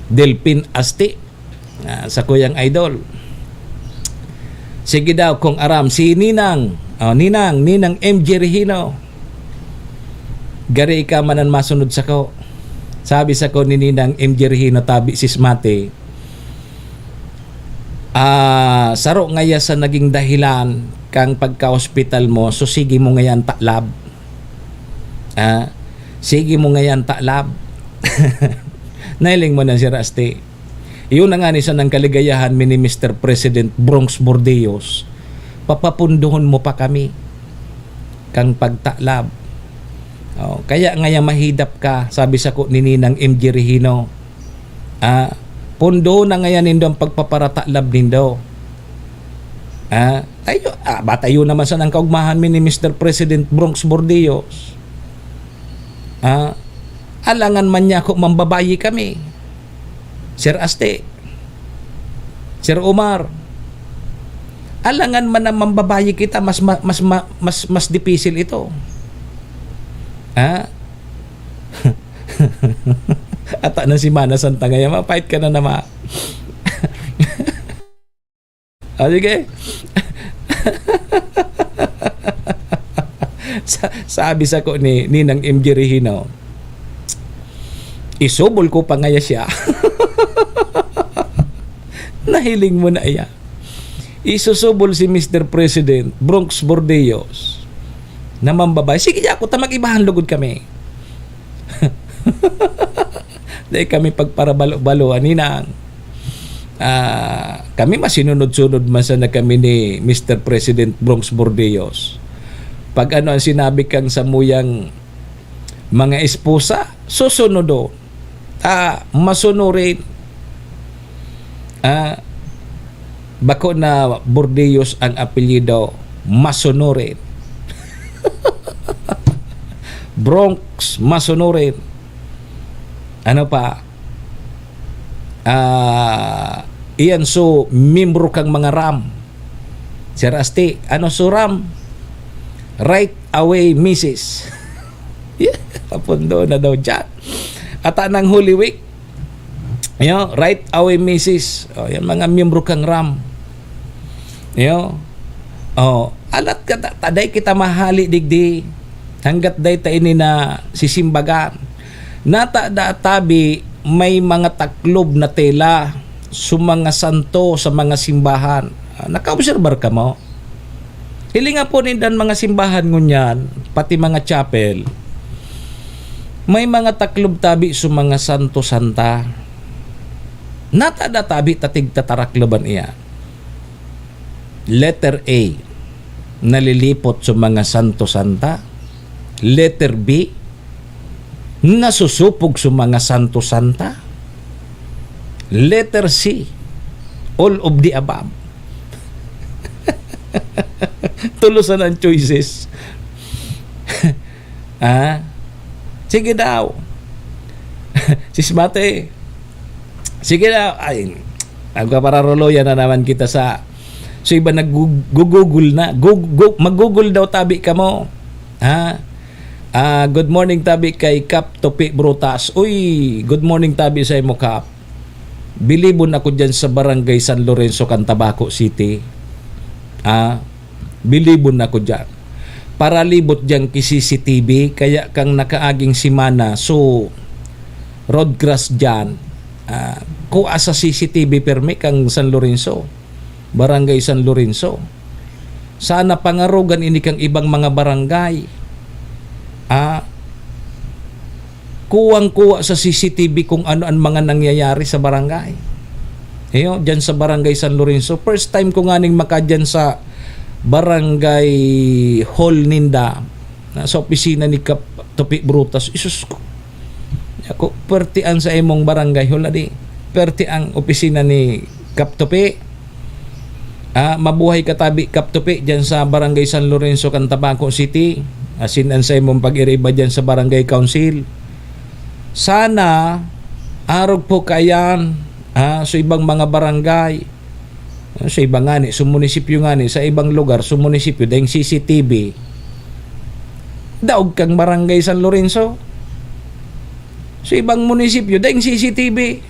Delpin Asti sa kuyang Idol. Sige daw kung aram si Ninang MJ Regino. Gari ka manan masunod sa ko. Sabi sa ko ni Ninang MJ Regino tabi sismate. Saro ngaya sa naging dahilan kang pagka-hospital mo, so sige mo ngayan taklab. Sige mo ngayan taklab. Nailing mo na si Rasti. Iyon na nga ni sa ng kaligayahan ni Mr. President Bronx Bordeos. Papapunduhon mo pa kami kang pagtaklab. Kaya ngaya mahidap ka, sabi sa ko ni Ninang MJ Regino. Pundo na ngayon nindo ang pagpaparataklab nindo. Batayo naman sa nang kaugmahan ni Mr. President Bronx Bordeos. Alangan man niya ako mambabayi kami. Sir Aste, Sir Omar, alangan man na mambabayi kita, mas dipisil ito. Ata na si Mana Santa ngayon, mapait ka na naman. Sige. Sabi sa ko ni Ninang MJ Regino, isubol ko pa ngaya siya. Nahiling mo na iya. isusubol si Mr. President Bronx Bordeos na mambabay. Sige ako, mag-ibahan lugod kami. Dahil kami pagparabalo-baloan ninang. Kami masinunod-sunod man sana kami ni Mr. President Bronx Bordeos. Pag ano ang sinabi kang samuyang mga esposa, susunod masunurin. Bako na Bordeos ang apelyido, masunurin. Bronx, masunurin. Ano pa? Iyan so, membro kang mga RAM. Sir Asti, ano so RAM? Right away, Mrs. Papundo na daw dyan. At anang Holy Week, right away, Mrs. Yan mga membro kang RAM. Alat ka, taday kita mahali digdi. Hanggat day ta ini na sisimbagan. Nata da tabi may mga taklob na tela sa mga santo sa mga simbahan. Nakaobserbar ka mo? Hilinga po nindan mga simbahan ngunyan, pati mga chapel. May mga taklob tabi sa mga santo-santa. Nata da tabi tatig tatarakloban iya. Letter A, nalilipot sa mga santo-santa. Letter B, nasusupog sa mga santo-santa. Letter C, all of the above. Tulusan ang choices. Sige daw. Sismate. Sige daw. Ay, magpapararoloyan na naman kita sa iba nag-google na. Mag-google daw tabi ka mo. Good morning tabi kay Kap Topi Brutas. Uy, good morning tabi sa imo Kap. Bilibon ako dyan sa Barangay San Lorenzo, Cantabaco City. Bilibon ako dyan. Para libot dyan ki CCTV, kaya kang nakaaging simana. So, Roadgrass dyan. Kuha sa CCTV perme kang San Lorenzo. Barangay San Lorenzo. Sana pangarugan ini kang ibang mga barangay. Kuwang-kuwa sa CCTV kung ano ang mga nangyayari sa barangay. Dyan sa Barangay San Lorenzo. First time ko nga ning makadyan sa Barangay Hall Ninda, sa opisina ni Kap Topi Brutas. Isus ko. Ako, pertian sa imong barangay hall adi. Perti ang opisina ni Kap Topi. Mabuhay katabi Kap Topi dyan sa Barangay San Lorenzo, Cantabaco City. Asinan sa imong pag-iriba dyan sa Barangay Council. Sana arog po kayan sa ibang mga barangay, sa ibang ngani, sa munisipyo ngani, sa ibang lugar, sa munisipyo dahil CCTV. Daog kang Barangay San Lorenzo. Sa ibang munisipyo dahil CCTV.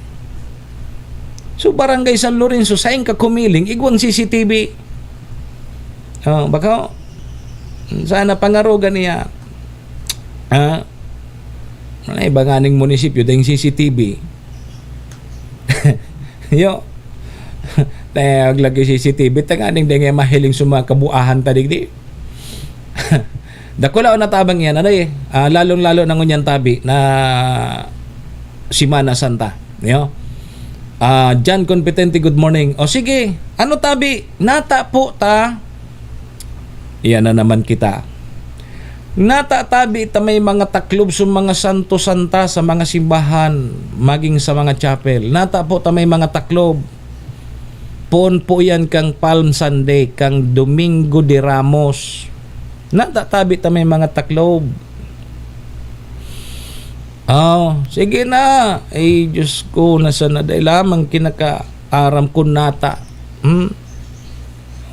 So Barangay San Lorenzo, saing ka kumiling, igwang CCTV. Baka sana pangarugan niya. Ibang aning munisipyo dahil CCTV. Aglagi CCTV tanganing dahil mahiling sumakabuahan tadigdi. Dakula o natabang yan, lalong-lalo na ngunyan tabi na Simana Santa. John Competente, good morning. O sige, ano tabi? Nata po ta. Iyan na naman kita. Nata tabi ta may mga taklob sa mga santo-santa sa mga simbahan, maging sa mga chapel. Nata po ta may mga taklob. Pon po yan kang Palm Sunday, kang Domingo de Ramos. Natatabi ta may mga taklob. Sige na. Ay, Diyos ko, nasa na dahil lamang kinakaaram ko nata.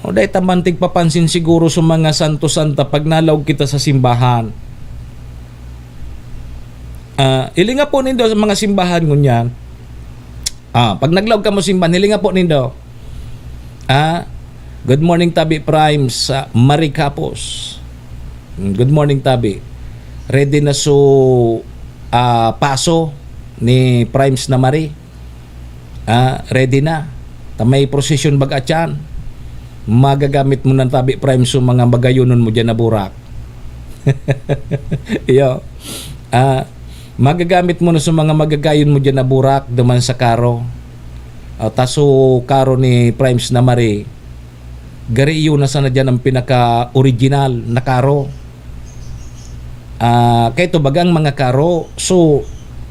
O dahil tamantig papansin siguro sa mga santo-santa pag nalaw kita sa simbahan. Ilinga po nindo sa mga simbahan ngunyan. Pag naglaw ka mo simbahan, ilinga po nindo. Good morning Tabi Prime sa Maricapos. Good morning Tabi. Ready na paso ni Primes na Mari. Ready na. Tamay procession bagatyan. magagamit mo ng tabi prime so mga bagayunon mo dyan na burak. Iyo. Magagamit mo na sa mga magagayon mo dyan na burak duman sa karo. Taso karo ni Primes na Mari, gari iyo na sana dyan ang pinaka-original na karo. Kaya ito bagang mga karo, so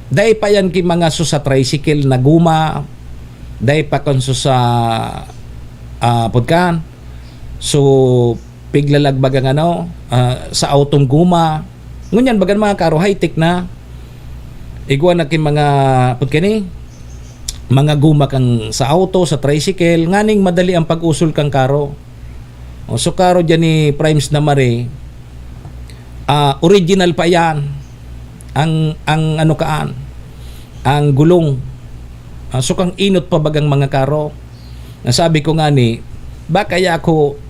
dahil pa yan ki mga so sa tricycle na guma, dahil pa kon so sa putkan, so piglalag bagang sa autong guma, ngunyan bagang mga karo high-tech na, igwa na ki mga putkani, mga guma kang sa auto, sa tricycle, nganing madali ang pag-usol kang karo. So karo dyan ni Primes na Mari, original pa yan ang ang gulong. So kang inot pa bagang mga karo. Nasabi ko nga ni, baka ya ako,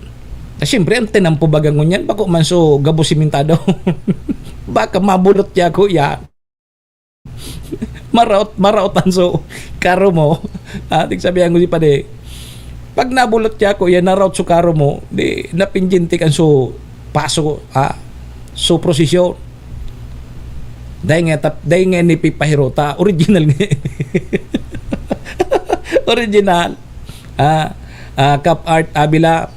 siyempre ang tinampo bagang ngunyan, bako man so gabo simentado. Baka mabulot ya ko ya. Maraotan so karo mo. Tigsabihan ko si pade, pag nabulot ya ko, yan naraot so karo mo, di napinjintik ang so paso, so prosesyon. Dahil nga ni Pipahirota, original nga. Original. Cap Art Abila.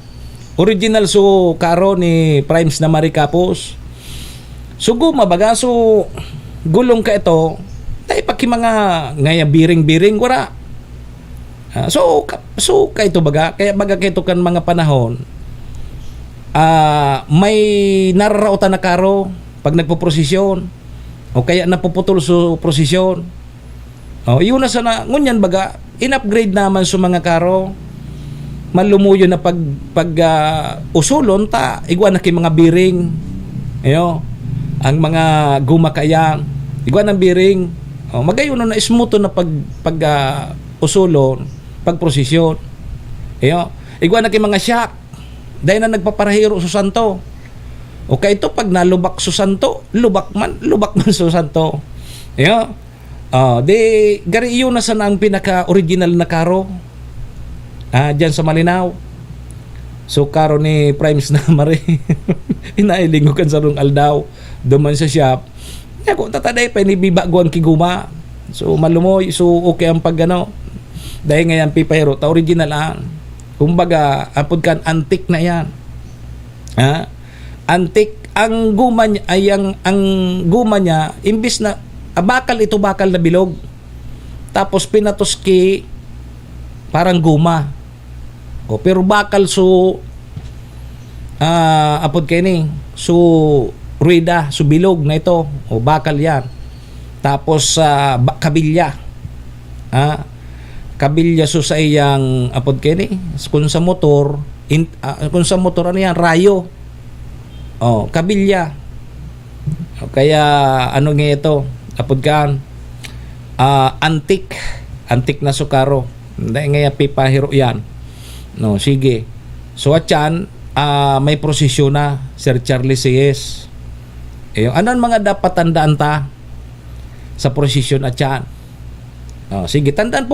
Original so karo ni Primes na Mari Capos. So gumabaga, so gulong ka ito, dahil paki mga ngaya biring-biring, wala. So kaya ito baga, kaya baga kaya ito kan mga panahon, may nararautan na karo pag nagpo-prosesyon o kaya napuputol sa prosesyon. Yun na sana ngunyan baga in-upgrade naman sa mga karo, malumuyo na pag usulon ta igwa na kay mga biring, ang mga guma kaya igwa ng biring, magayon na smooth na pag usulon, pag prosesyon, igwa na kay mga shock dahil na nagpaparahiro sa santo. O kaya ito pag nalubak sa santo, lubak man sa santo. Di gari iyon na sana ang pinaka-original na karo. Diyan sa Malinaw. So karo ni Primes na Mari. Inailing ko kan sa rung aldaw. Duman sa shop. Ako tataday pa ni bibaguan kiguma. So malumoy, so okay ang pagano. Dahil ngayon Pipahiro, ta original ang. Kumbaga, apod kan antique na yan. Antik ang guma niya ay ang guma niya imbis na bakal na bilog, tapos pinatuski parang guma, pero bakal so apod kini so rueda so bilog na ito bakal yan, tapos kabilya kabilya so sa iyang apod kini kung sa motor ano yan, rayo. Kabilya. Kaya ano nga ito? Apod kan antik na sukaro. Hindi nga Pipahiro yan. No, sige. So atyan may prosesyon na Sir Charlie C.S. Ano ang mga dapat tandaan ta sa prosesyon atyan? Sige, tandaan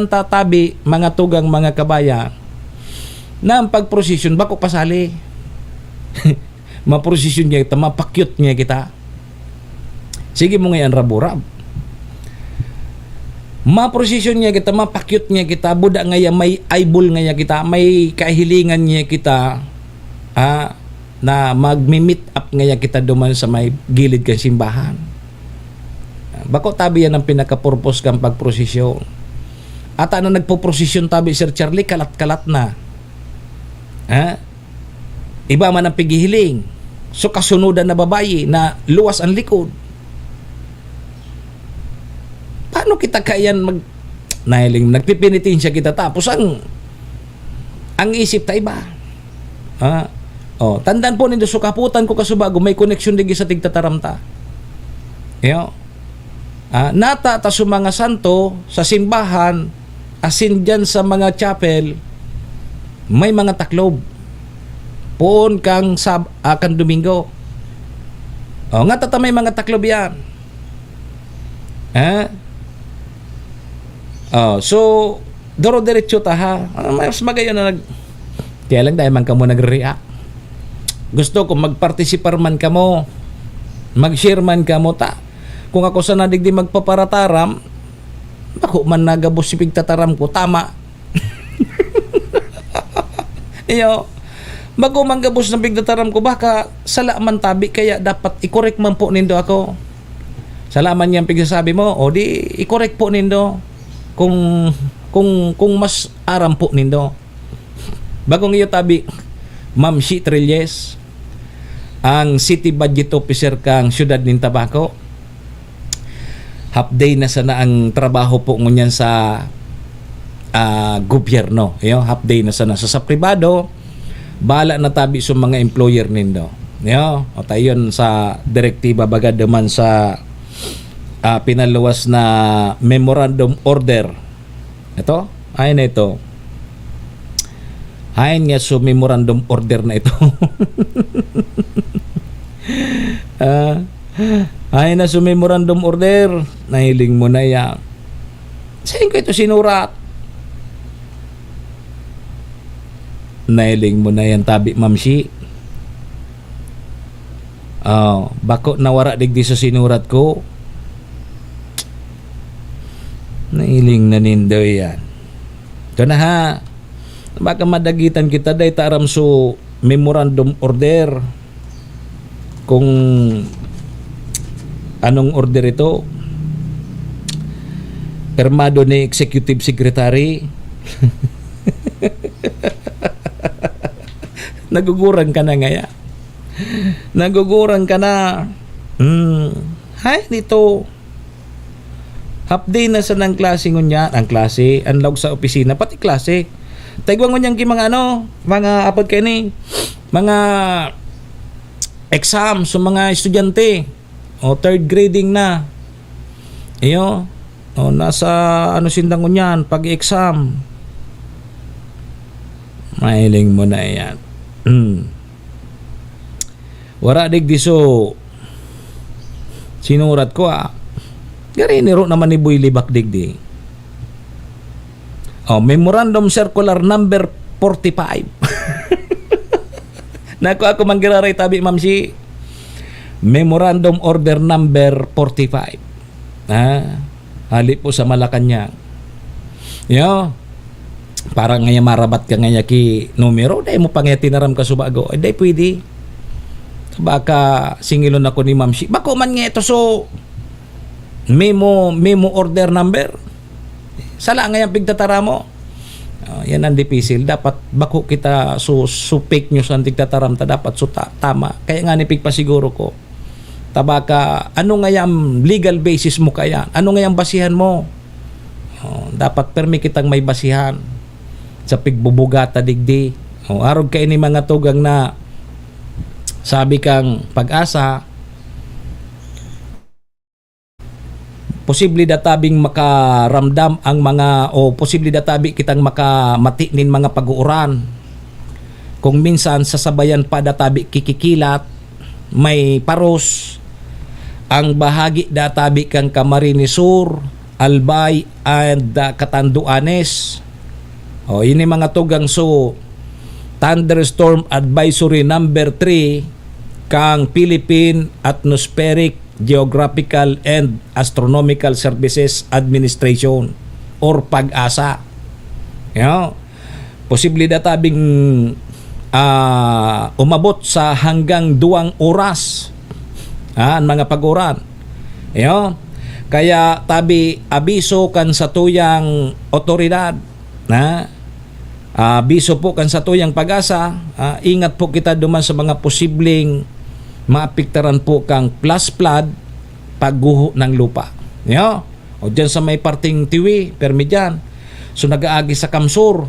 ta tabi mga tugang mga kabayan na ang pagprosesyon bako pasali. Maprosesyon niya kita, mapakyut niya kita. Sige mo ngayon raburab. Maprosesyon niya kita, mapakyut niya kita, buda ngayon may eyeball ngayon kita, may kahilingan niya kita, na magmi-meet up ngayon kita duman sa may gilid kang simbahan. Bako tabi yan ang pinaka-purpose kang pagprosesyon. At ano nagpo-prosesyon tabi Sir Charlie, kalat-kalat na. Iba man ang pigihiling. So kasunodan na babae na luwas ang likod. Paano kita kayan nahiling nagpipinitin siya kita tapos ang isip ta iba. Tandaan po nindo sukaputan ko kasubago may connection digi sa tigtataramta. Nata ta sa mga santo sa simbahan asin dyan sa mga chapel may mga taklob. Poon kang kang Domingo. Nga tata may mga taklob yan. So doro-diretso ta ha. Mas magayon na kaya lang dahil man ka mo nag-react. Gusto ko magpartisipar man ka mo, mag-share man ka mo ta. Kung ako sa nadigdi magpaparataram, ako man nagabos si pigtataram ko, tama. Iyo, bago manggabos ng pigtataram ko, baka sala man tabi, kaya dapat i-correct man po nindo ako. Salaman niyang pigsasabi mo, o di i-correct po nindo kung mas aram po nindo. Bagong iyo tabi, Ma'am Shi Trilles, ang City Budget Officer kang Siyudad ng Tabaco. Half day na sana ang trabaho po ngunyan sa gobyerno. Half day na sana. Sa pribado, bala na tabi sa mga employer nindo. O tayon sa direktiba bagad naman sa pinaluwas na memorandum order. Ito, ay na ito. Hain nga so memorandum order na ito. Hain na so memorandum order. Nahiling mo na yan. Saan ko ito sinurat? Nahiling mo na yan tabi, Ma'am Shi. Bako nawara digdi sa sinurat ko. Nahiling na nindo yan. Ito na ha. Baka madagitan kita day taram so memorandum order kung anong order ito, permado ni executive secretary. Nagugurang ka na ngaya, nagugurang ka na. Hay dito half day na sa ng klase ngunya, ang klase anlog sa opisina pati klase. Taigwang niyang ki mga mga apod kayo ni, mga exam sa mga estudyante. Third grading na. Iyo. Nasa sindang niyan, pag-exam. Mahiling mo na yan. Wara digdi so sinurat ko Gari niro naman ni Boy Libak digdi. Memorandum Circular number 45. Ako manggiraray tabi, Ma'am Shi. Memorandum Order number 45. Hali po sa Malacanang. Parang ngaya marabat ka ngaya ki numero, dahil mo pang tinaram ka subago. Dahil pwede. Baka singilon ako ni Ma'am Shi. Bako man nga ito so memo order number. Sala nga yung pigtatara mo. Yan ang dipisil. Dapat bako kita so fake news ang tigtataram ta dapat so tama. Kaya nga nipig pa siguro ko. Tabaka ano nga yung legal basis mo kaya? Ano nga yung basihan mo? Dapat permi kitang may basihan sa pigbubugata digdi. Arog kayo ni mga tugang na sabi kang Pag-asa, posible databing makaramdam ang mga posible databi kitang makamati nin mga pag-uuran. Kung minsan sasabayan pa databi kikikilat, may paros ang bahagi databi kang Camarines Sur, Albay and Catanduanes. Ini mga tugang so thunderstorm advisory number 3 kang Philippine Atmospheric Geographical and Astronomical Services Administration or Pag-asa. Posible databing umabot sa hanggang 2 oras ang mga pag-uran. Kaya tabi abiso kan sa tuyang otoridad abiso po kan sa tuyang Pag-asa, ingat po kita duman sa mga posibleng maapektaran po kang plus flood pagguho ng lupa. O dyan sa may parting Tiwi, permi dyan. So nag-aagi sa Kamsur.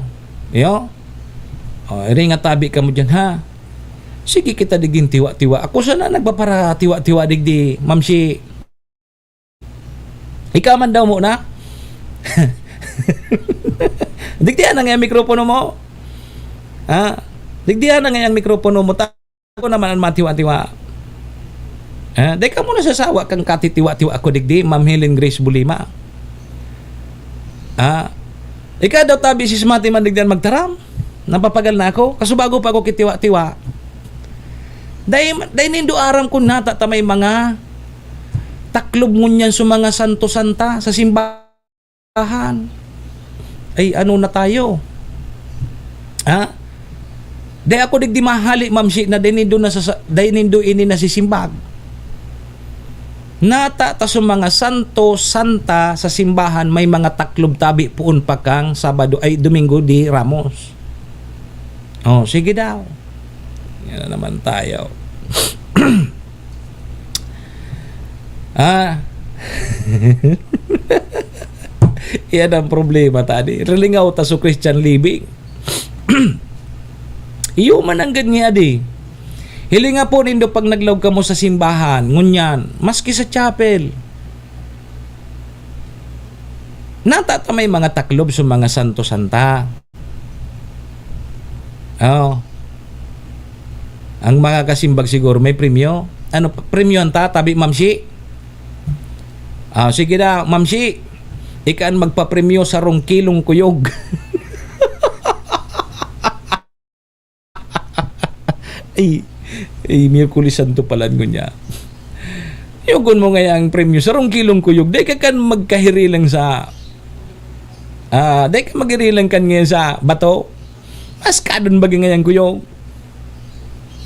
Ringa tabi ka mo dyan ha. Sige kita digin tiwa-tiwa. Ako sana nagpapara tiwa-tiwa digdi, Ma'am Shi. Ikaw man daw mo na. Digdihan na nga yung mikropono mo. Digdihan na nga yung mikropono mo. Ako naman ang matiwa-tiwa. Dahil ka muna sasawa kang katitiwa-tiwa ako digdi, Ma'am Helen Grace Bulima. Ika daw tabi si Smati mandigdan magtaram. Napapagal na ako. Kaso bago pa ako kitiwa-tiwa. Dahil nindo aram ko na may mga taklob ngunyan sa mga santo-santa sa simbahan. Ay ano na tayo? Ha? Dahil ako digdi mahali mamsi na dahil nindo ini nasisimbag. Nata ta sa mga santo-santa sa simbahan may mga taklob tabi puon pa kang Sabado ay Domingo di Ramos. Oh, sige daw. Yan na naman tayo. Yan ang problema tadi. Relingaw ta sa Christian living. Iyo man ang ganyan di. Hilinga po nindo pag naglaw ka mo sa simbahan, ngunyan, maski sa chapel. Natatamay mga taklob sa mga santo-santa. Oh. Ang mga kasimbag siguro may premyo. Ano, premyo anta, tabi mamsi? Sige na, mamsi. Ikaan magpapremyo sa 2 kilong kuyog. Ay, Miyerkules Santo pala niya. Yugon mo ngayang premyo sa 2 kilong kuyog. Dahil ka kan magkahirilang sa dahil ka maghirilang kan ngayon sa bato. Mas kadon bagay ngayang kuyog.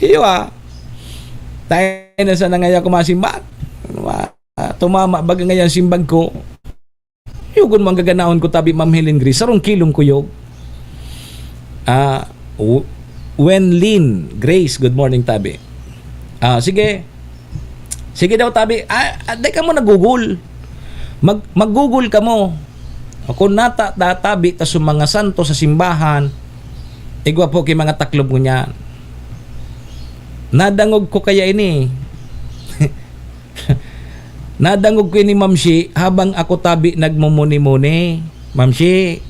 Iyo tayo na sa nangaya ko masimbag. Tumama bagay ngayang simbag ko. Yugon mo ang gaganaon ko tabi Ma'am Helen Grace sa 2 kilong kuyog. Wenlin Grace, good morning tabi. Sige. Sige daw tabi. Dahil ka mo nag-google. Mag-google ka mo. Kung tabi ta sa mga santo sa simbahan, igwa po kay mga taklob mo niyan. Nadangog ko kaya ini. Nadangog ko ini Mamsi habang ako tabi nagmumuni-muni. Mamsi.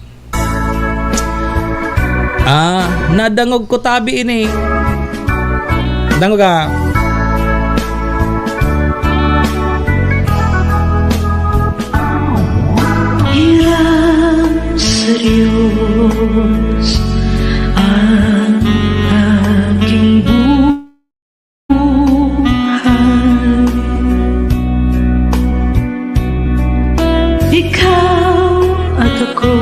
Nadangog ko tabi ini. Dangog ka. Hirap sa Diyos ang aking buhay. Ikaw at ako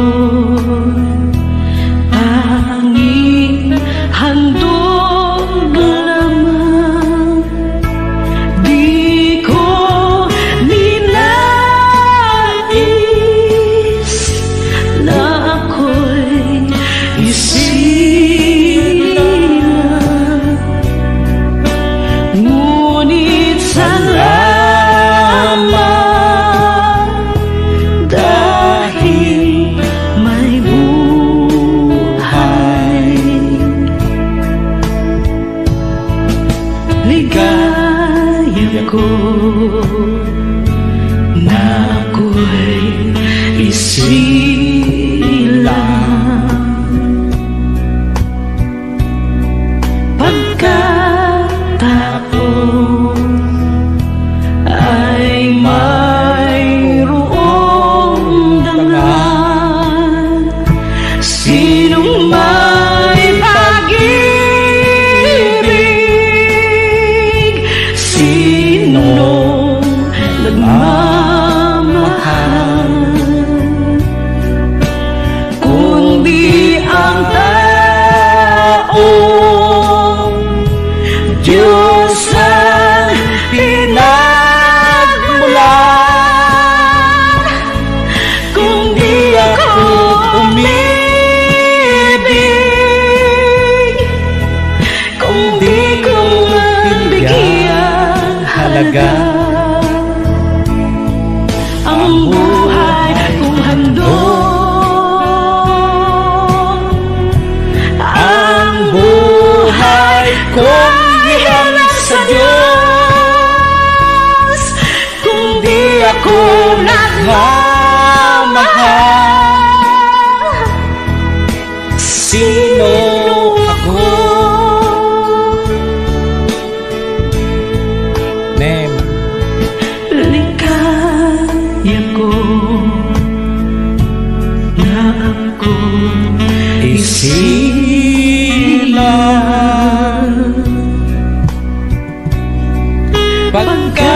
tanging handog lamang. Di ko ninais na ako'y isilang. Ngunit salamat dahil may buhay. Ligaya ko na ako'y isilang. Pagkataon ay mayroong dangan. Sinong may pag-ibig, sinong nagmamahal, kundi ang taong Diyos ang pinagmulan. Kung di ako umibig, kung di ko man bigyan halaga ang buhay kong handog, ang buhay kong hiram sa Diyos. Kung di ako nagmamahal, sino ako? Name. Ligaya ko na ako sila pagkataon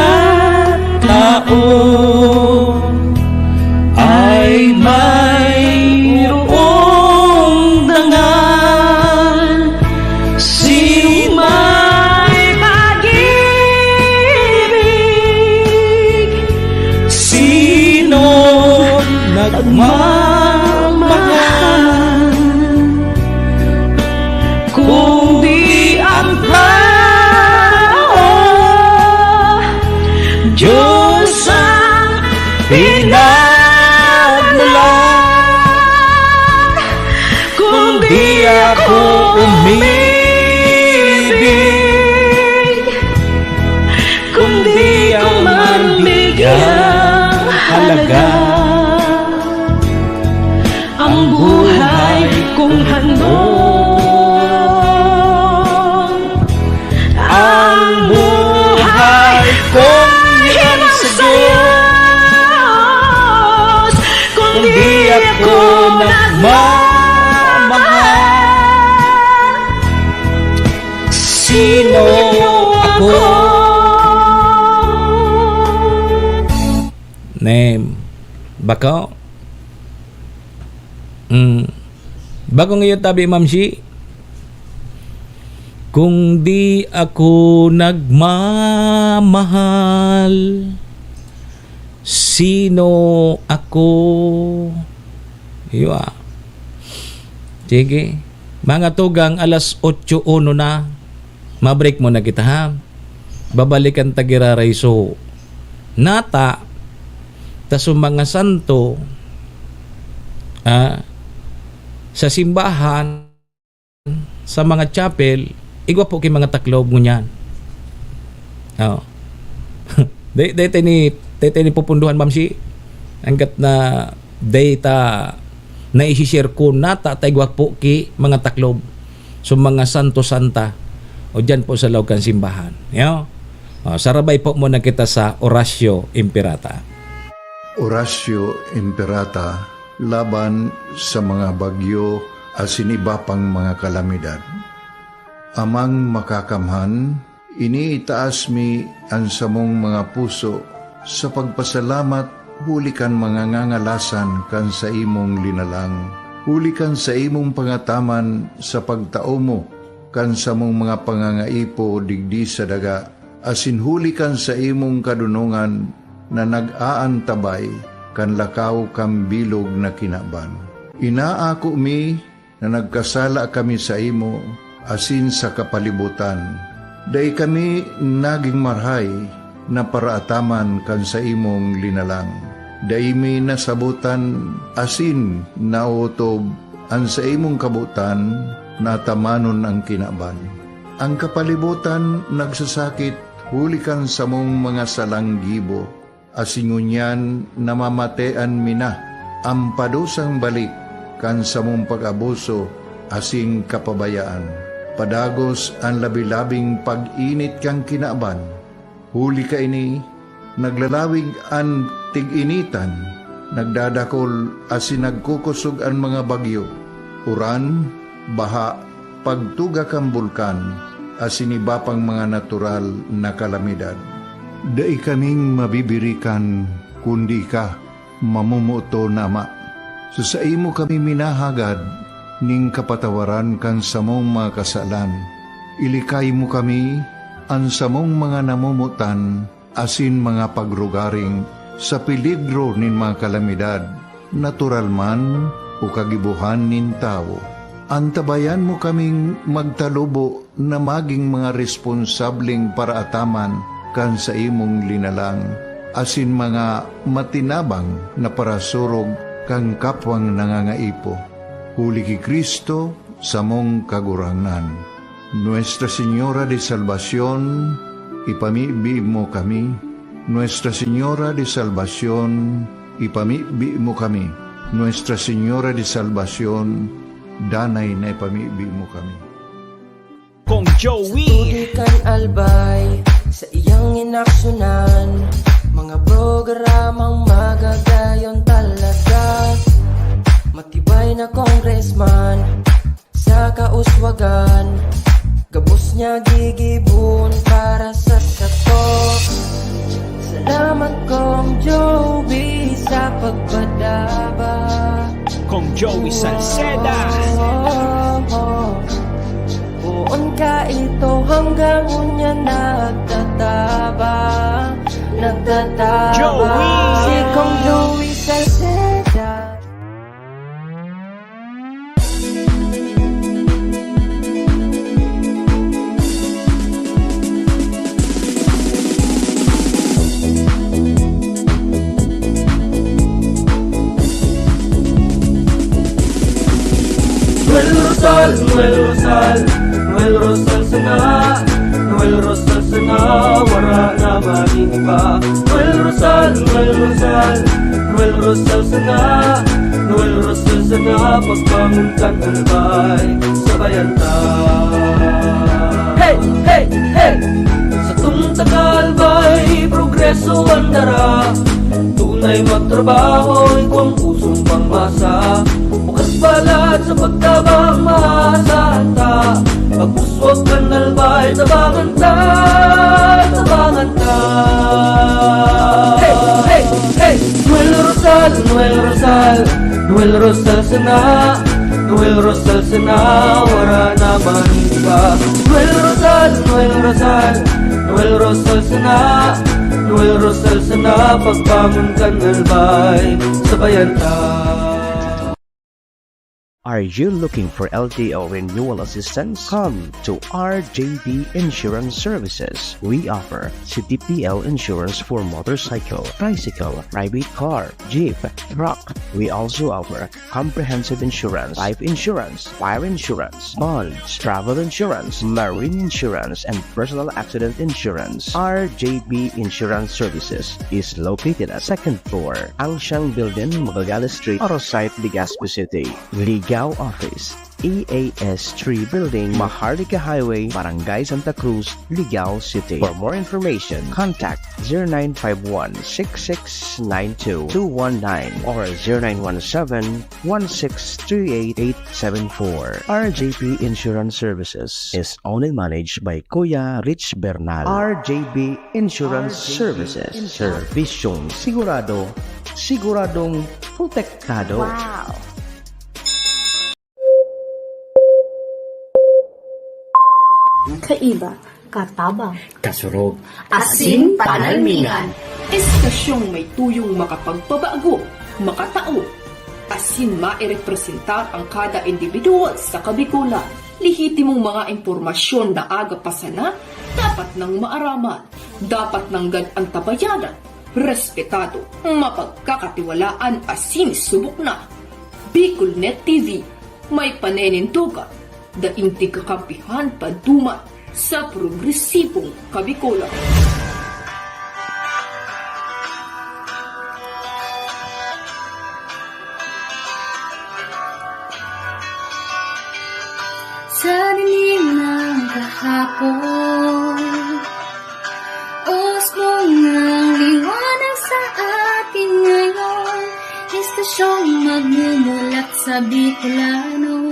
ay mayroong dangal. Sino may pag-ibig, sino nagmamahal, kung di ang tao, Diyos ang pinagmulan. Kung di ako umibig, kung di ako man bigyang halaga, ang buhay kong hanon, ang buhay kong hinang sa Diyos, kung di ako nagmamahal, sino ako? Name bako bago ngayon tabi mamsi, kung di ako nagmamahal, sino ako? Iya. Sige. Mga tugang alas 8:01 na. Mabreak mo na kita ha. Babalikan tagiraray so. Nata taso mga santo sa simbahan, sa mga chapel, igwa po kay mga taklob mo niyan. Oo. Dahil ni pupunduhan, ma'am, si hanggat na data na isi-share ko nata taigwa po ki mga taklob so mga santo-santa o dyan po sa loob kan simbahan. Sarabay po muna kita sa Orasyo Imperata. Orasyo Imperata laban sa mga bagyo asin iba pang mga kalamidad. Amang makakamhan, iniitaas mi ang samong mga puso sa pagpasalamat, huli kan mga ngangalasan kan sa imong linalang. Huli kan sa imong pangataman sa pagtao mo kan sa mong mga pangangaipo digdi sa daga, asin huli kan sa imong kadunungan na nag-aantabay kan lakaw kam bilog na kinaban. Inaako mi na nagkasala kami sa imo asin sa kapalibutan. Day kami naging marhay na paraataman kan sa imong linalang. Day mi nasabutan asin nautob ang sa imong kabutan na tamanon ang kinaban. Ang kapalibutan nagsasakit hulikan sa mong mga salanggibo. Asingunyan namamatean mina ang padusang balik kan sa mong pag-abuso asing kapabayaan. Padagos ang labi-labing pag-init kang kinaban. Huli ka ini, naglalawig ang tig-initan, nagdadakol asin nagkukusog ang mga bagyo. Uran, baha, pagtuga kang bulkan, asin iba pang mga natural na kalamidad. Dai kaming mabibirikan kundi ka mamumuto na Ama. So sa imo kami minahagad ning kapatawaran kan samong mga kasalan. Ilikay mo kami ang samong mga namumutan asin mga pagrugaring sa peligro nin mga kalamidad, natural man o kagibuhan nin tao. Antabayan mo kaming magtalubo na maging mga responsabling paraataman kan sa imong linalang, asin mga matinabang na parasurog kang kapwang nangangaipo. Huli ki Kristo sa mong kagurangan. Nuestra Señora de Salvación, ipamibi mo kami. Nuestra Señora de Salvación, ipamibi mo kami. Nuestra Señora de Salvación, danay na ipamibi mo kami. Kong Joey Tudikan albay sa iyang inaksyonan, mga programang magagayon talaga. Matibay na congressman, uswagan, gabos niya gigibon para sa sato. Salamat kong Joey sa pagpadaba. Kong Joey Salceda. Buon ka ito hanggang unya nagtataba. Joey! Si Kong Joey Salceda. Noel Rosal, Noel Rosal, Noel Rosal sana, Noel Rosal sana, wala na mainiba. Noel Rosal, Noel Rosal, Noel Rosal sana, Noel Rosal sana, pagbangon ka talbay, sabayan ta. Hey, hey, hey! Sa tumtagal ba'y progreso ang dara, tunay magtrabaho, ikaw ang pusong pangmasa. Bukas balat sa pagtabang maasahan ta, pagpuswag ka nalbay, tabangan ta, tabangan ta. Hey, hey, hey! Noel Rosal, Noel Rosal, Noel Rosal sana, Noel Rosal sana, wala na maniba. Noel Rosal, Noel Rosal, Noel Rosal sana, Noel Rosal sana, pagbangon ka nalbay, sabayan ta. Are you looking for LTO renewal assistance? Come to RJB Insurance Services. We offer CTPL insurance for motorcycle, tricycle, private car, jeep, truck. We also offer comprehensive insurance, life insurance, fire insurance, bonds, travel insurance, marine insurance, and personal accident insurance. RJB Insurance Services is located at 2nd floor, Angsiang Building, Magallanes Street, Orosite, Legazpi City. Ligaw Office, EAS 3 Building, Maharlika Highway, Barangay Santa Cruz, Ligaw City. For more information, contact 0951-6692-219 or 0917-1638874. RJB Insurance Services is owned and managed by Kuya Rich Bernal. RJB Insurance Services. Servisyong sigurado, siguradong protektado. Wow! Kaiba, katabang, Kasurog. asin panalmingan. Estasyong may tuyong makapagpabago, makatao, asin mairepresentar ang kada individual sa kabikulan. Lihitimong mga impormasyon na aga pasana, dapat nang maaraman, dapat nang gadantabayanan, respetado, mapagkakatiwalaan, asin subok na. Bicolnet TV, may panenintugan, daing tigkakampihan padumat sa progresibong kabikulan. Sa dilim ng kahapon, usbong ng liwanag sa atin ngayon, estasyong magmumulat sa Bicolano,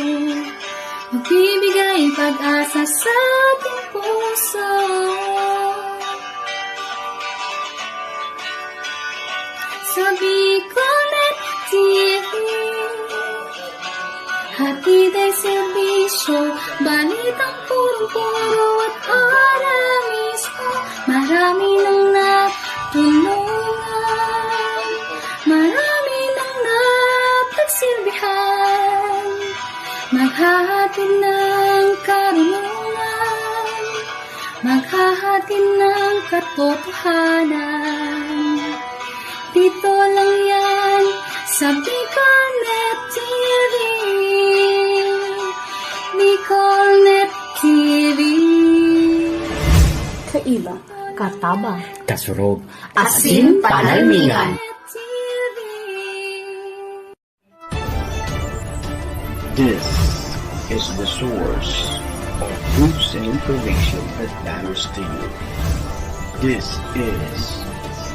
magbibigay pag-asa sa ating puso. Sa Bicolnet TV, hatid ay serbisyo, balitang purong-puro at oras mismo. Marami nang natulungan, marami nang napagsilbihan, maghahatid ng karunungan, maghahatid ng katotohanan. Dito lang yan sa Bicolnet TV. Bicolnet TV. Kaiba, katabang, Kasurog. asin panalmingan. This is the source of news and information that matters to you. This is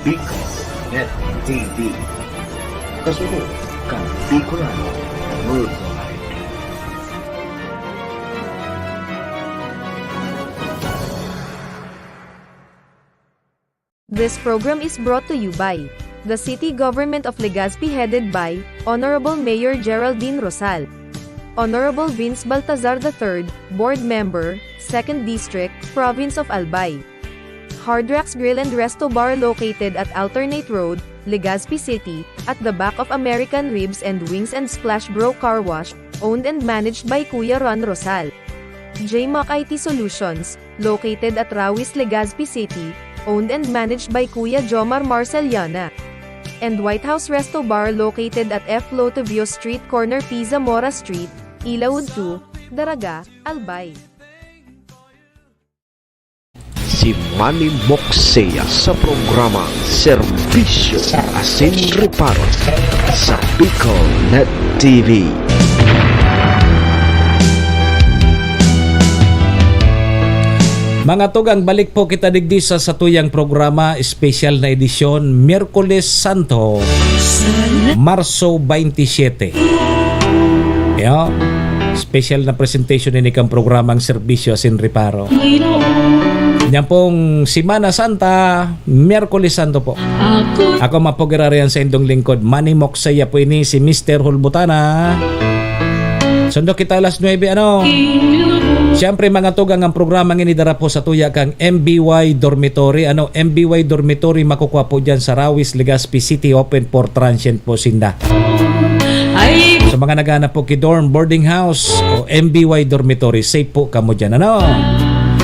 Bicolnet TV. Kasunod kang Bicolano Worldwide. This program is brought to you by the City Government of Legazpi headed by Honorable Mayor Geraldine Rosal, Honorable Vince Baltazar III, Board Member, 2nd District, Province of Albay. Hard Rocks Grill and Resto Bar located at Alternate Road, Legazpi City, at the back of American Ribs and Wings and Splash Bro Car Wash, owned and managed by Kuya Ron Rosal. JMAC IT Solutions, located at Rawis, Legazpi City, owned and managed by Kuya Jomar Marceliana. And White House Resto Bar located at F. Lotavio Street Corner Pisa Mora Street, Ilaud 2, Daraga, Albay. Si Manny Moxea sa programang Serbisyo Asin Reparo sa Bicol Net TV. Mga tugang, balik po kita digdi sa satuyang programa, special na edisyon, Miyerkules Santo, Marso 27. Yo, special na presentation ni kang programang Serbisyo Asin Reparo. Yan pong Semana Santa, Miyerkules Santo po. Ako mapogirarian sa indong lingkod, Manny Moxea po ini, si Mr. Hulbutana. Sundo kita alas 9, Siyempre mga tugang, ang programang inidara po sa tuya kang MBY Dormitory. MBY Dormitory makukuha po dyan sa Rawis, Legazpi City, open for transient po sinda. Sa mga naghanap po dorm, boarding house o MBY Dormitory, safe po kamo dyan.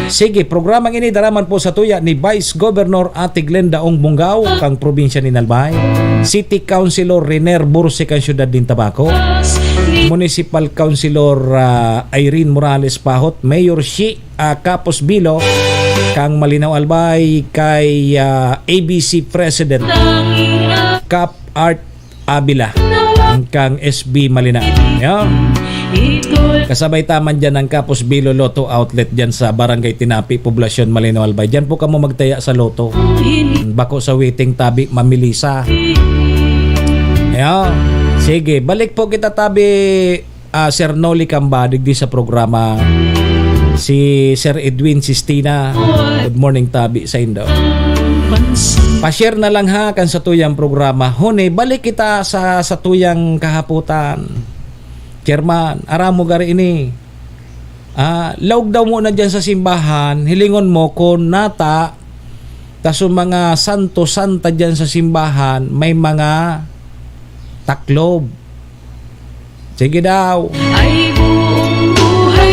Sige, programang ini daraman po sa tuya ni Vice Governor Ate Glenda Ong Bungaw kang probinsya ni Albay, City Councilor Riner Burse kang syudad din Tabaco, Municipal Councilor Irene Morales Pahot, Mayor Shi Capos Bilo kang Malinaw Albay, kay ABC President Cap Art Abila kang SB Malinaw. Kasabay taman dyan ang Capos Bilo Lotto Outlet dyan sa Barangay Tinapi, Poblasyon Malinaw Albay. Dyan po kamo magtaya sa Lotto. Bako sa waiting tabi, mamilisa. Sige, balik po kita tabi, Sir Noli Cambadig di sa programa. Si Sir Edwin Sistina. Good morning tabi sa Indo. Pa-share na lang ha kan sa tuyang programa. Hone, balik kita sa tuyang kahaputan. Chairman, aramo gari ini. Laog daw muna dyan sa simbahan, hilingon mo kung nata, taso mga santo-santa dyan sa simbahan, may mga taklob. Sige daw.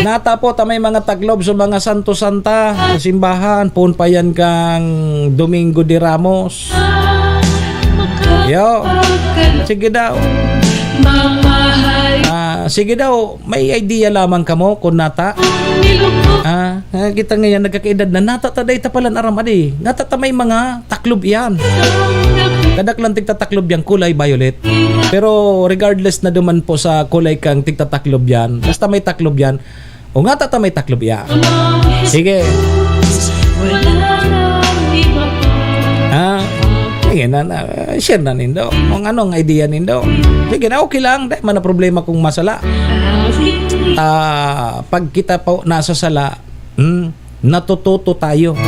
Nata po, may mga taklob sa mga santo-santa sa simbahan, pun pa yan kang Domingo de Ramos. Yo, sige daw. Sige daw, may idea lamang kamo kung nata. Kita ngayon nagkakaedad na nata taday tapalan aram adi. Nata may mga taklob yan. Kadaklang tigtataklob yan kulay violet. Pero regardless na duman po sa kulay kang tigtataklob yan, basta may taklob yan. O nga tata may taklob yan. Sige. Sige na, share na nindo. Kung anong idea nindo. Sige na, okay lang. Dahil man na problema kung masala. Pag kita po nasa sala, natututo tayo.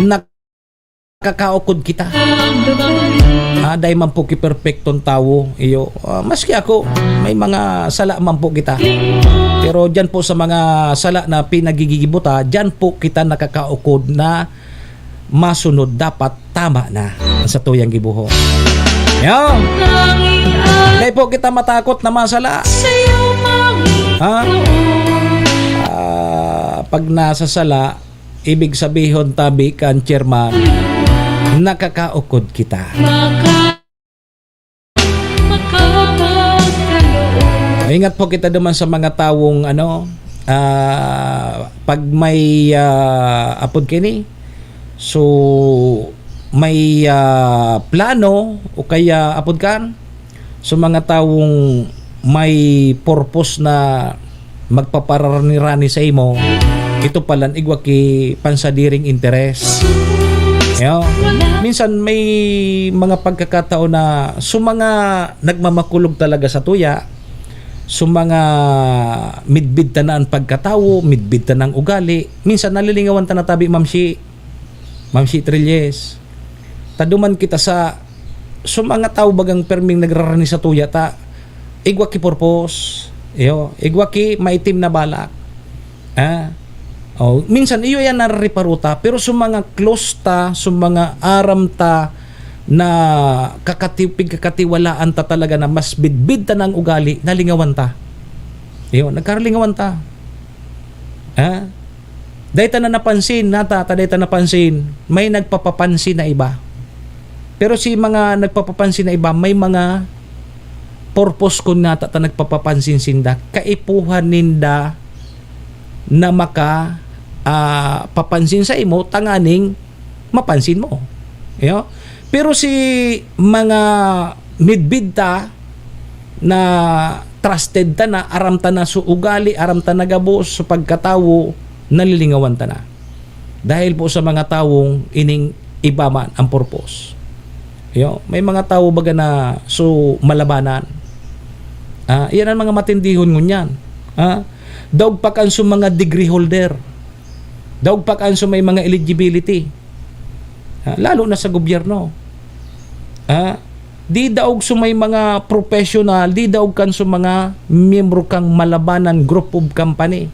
Nakakaukod kita. Dahil man po ki-perfectong tao. Maski ako, may mga sala man po kita. Pero dyan po sa mga sala na pinagigibuta, dyan po kita nakakaukod na masunod, dapat tama na sa tuyang gibuho. Dahil po kita matakot na masala. Pag nasa sala, ibig sabihin tabi kan chairman, nakakaukod kita. Ingat po kita naman sa mga tawong pag may apod kini, so may plano o kaya apod kan, so mga tawong may purpose na magpapararani sa imo, ito palan igwa ki pansadiring interes. Minsan may mga pagkakataon na mga nagmamakulog talaga sa tuya, mga midbid tanaan pagkatawo, midbid tanang ugali. Minsan nalilingawan ta na tabi Ma'am Shi Trilles. taduman kita sa mga tao bagang perming nagrarani sa tuya ta igwa ki purpose igwa ki maitim na balak minsan iyo yan nariparuta pero sa mga close ta sa mga aram ta na kakatiwalaan ta talaga na mas bidbid ta ng ugali nalingawan ta nagkaralingawan ta dahil na napansin may nagpapapansin na iba pero si mga nagpapapansin na iba may mga purpose ko na ta nagpapapansin sinda kaipuhan ninda na maka papansin sa imo tanganing mapansin mo pero si mga midbid ta na trusted ta na aram ta na su ugali aram ta na gabos sa pagkatawo nalilingawan ta na dahil po sa mga tawong ining iba man ang purpose may mga tao baga na so malabanan iyan ang mga matindihon ngunyan daog pa kan so mga degree holder daog pa kan so may mga eligibility lalo na sa gobyerno di daog so may mga professional di daog kan so mga miyembro kang malabanan group of company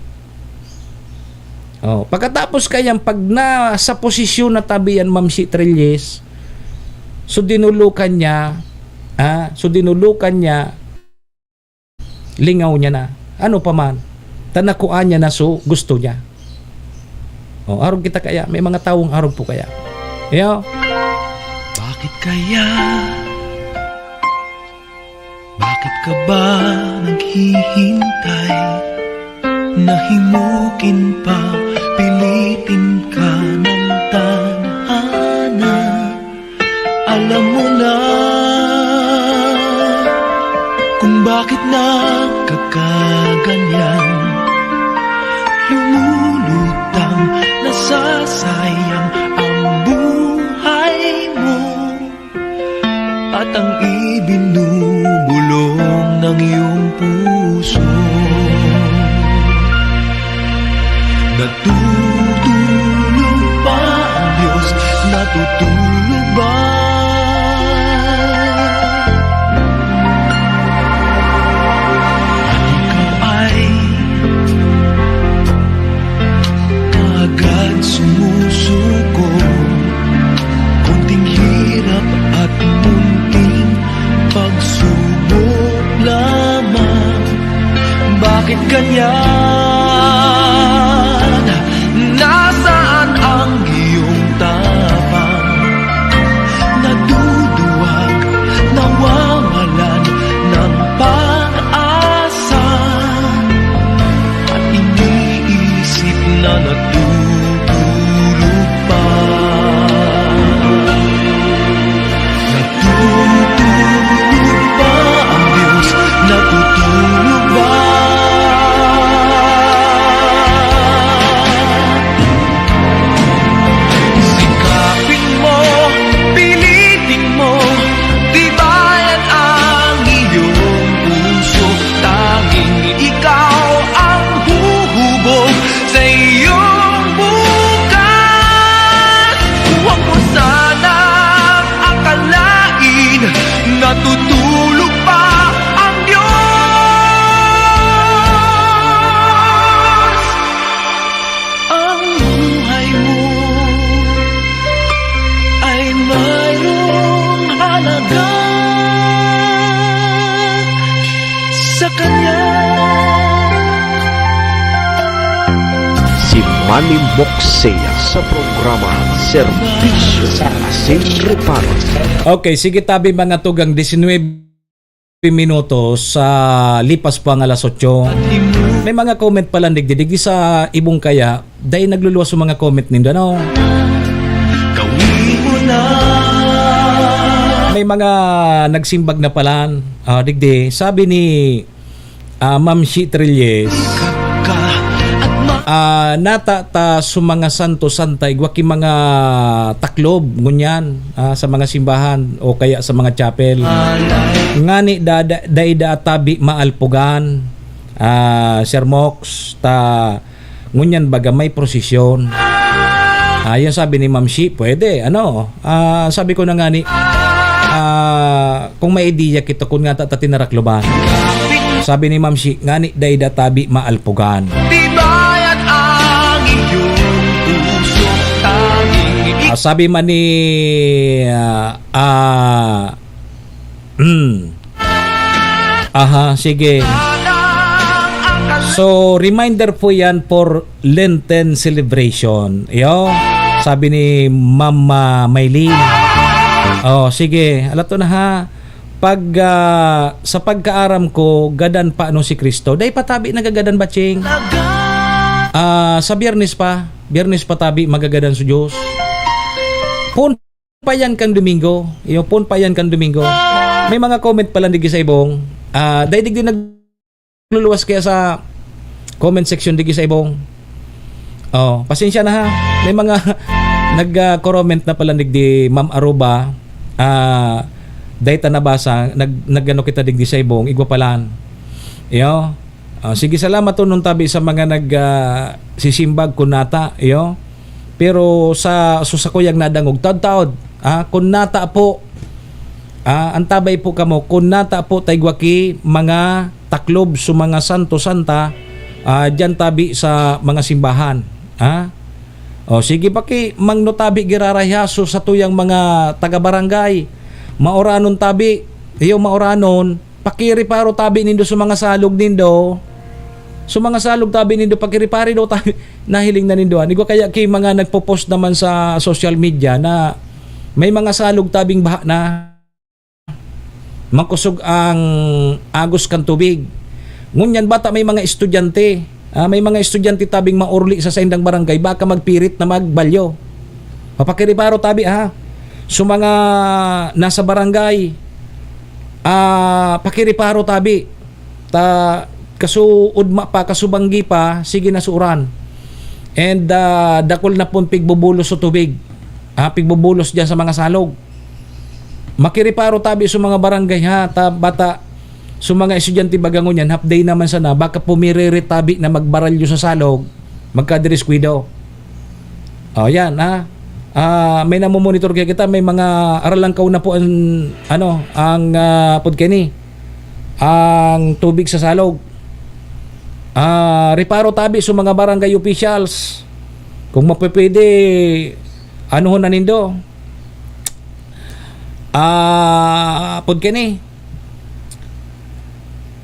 pagkatapos kayang pag na sa posisyon na tabi yan Ma'am si Trilles so dinulukan niya lingaw niya na ano pa man tanakuan niya na so gusto niya arog kita kaya may mga taong arog po kaya bakit kaya bakit ka ba naghihintay nahimukin pa pilitin ka ng tadhana alam mo na kung bakit nagkakaganyan lumulutang nasasayang ang buhay mo at ang ibinubulong ng iyong puso natutulog ba ang Diyos natutulog ba sumusuko kunting hirap at munting pagsubok lamang bakit ganyan nasaan ang iyong tapang naduduwag nawawalan ng pag-asa at iniisip na natutulog pa ang Diyos ang buhay mo ay mayroong halaga sa Kanya si Manny Moxea sa programa Serbisyo Asin Reparo. Okay, sige tabi mga tugang 19 minutos sa lipas pa ng alas 8. May mga comment pala digdig sa ibong kaya dahil nagluluwas yung mga comment nindo may mga nagsimbag na pala digdi sabi ni Ma'am si Trilles nata ta sa mga santo-santay gwaki mga taklob ngunyan sa mga simbahan o kaya sa mga chapel ngani da tabi maalpugan Sir Mox ta ngunyan baga may prosesyon Yan sabi ni Ma'am Shi, pwede. Sabi ko na nga ni, kung may idea kita kung nga tinarakloban. Sabi ni Ma'am Shi, nga ni dayda tabi maalpugan. Tibayan ang iyong pusong tanging Sabi man ni sige. So, reminder po yan for Lenten celebration. Sabi ni Mama Maylene. Sige. Alato na ha. Pag sa pagkaaram ko, gadan pa si Kristo. Day patabi nagagadan batching. Sa Biyernes pa tabi magagadan sa Diyos. Pun pa yan kan Domingo. Pun pa yan kan Domingo. May mga comment pala digi sa ibong. Day digdi nagluluwas kaya sa comment section digi sa ibong. Pasensya na ha. May mga nag-comment na pala digdi Ma'am Aruba. Day ta nabasa nagano kita digdi sa ibong igwa palan. Sige, salamat to nung tabi sa mga sisimbag kunata. Pero sa kuyang nadangog taud-taud. Kunata po. Antabay po kamo kunata po taygwaki mga taklob sa mga santo-santa dyan tabi sa mga simbahan. Sige paki mangnotabi girarayaso sa tuyang mga taga-barangay. Maoranon tabi. Maoranon. Pakiriparo tabi nindo sa mga salog nindo. Sa mga salog tabi nindo pakiripari do tabi nahiling na nindo. Nigo kaya kay mga nagpo-post naman sa social media na may mga salog tabing baha na mangkusog ang agos kan tubig. Ngunyan bata may mga estudyante. May mga estudyante tabing maurli sa saindang barangay baka magpirit na magbalyo. Papakiriparo tabi so mga nasa barangay pakiriparo tabi kaso udma pa kasubanggi pa sige na suran and dakol na pun pigbubulos sa tubig pigbubulos dyan sa mga salog makiriparo tabi sa mga barangay bata sa mga estudyante bagangon yan half day naman sana baka pumiririt tabi na magbaralyo sa salog magkadiriskwido yan may namomonitor kaya kita may mga aralang kaw na po ang pudkeni ang tubig sa salog reparo tabi sa mga barangay officials kung mapipwede anuhon na nindo pudkeni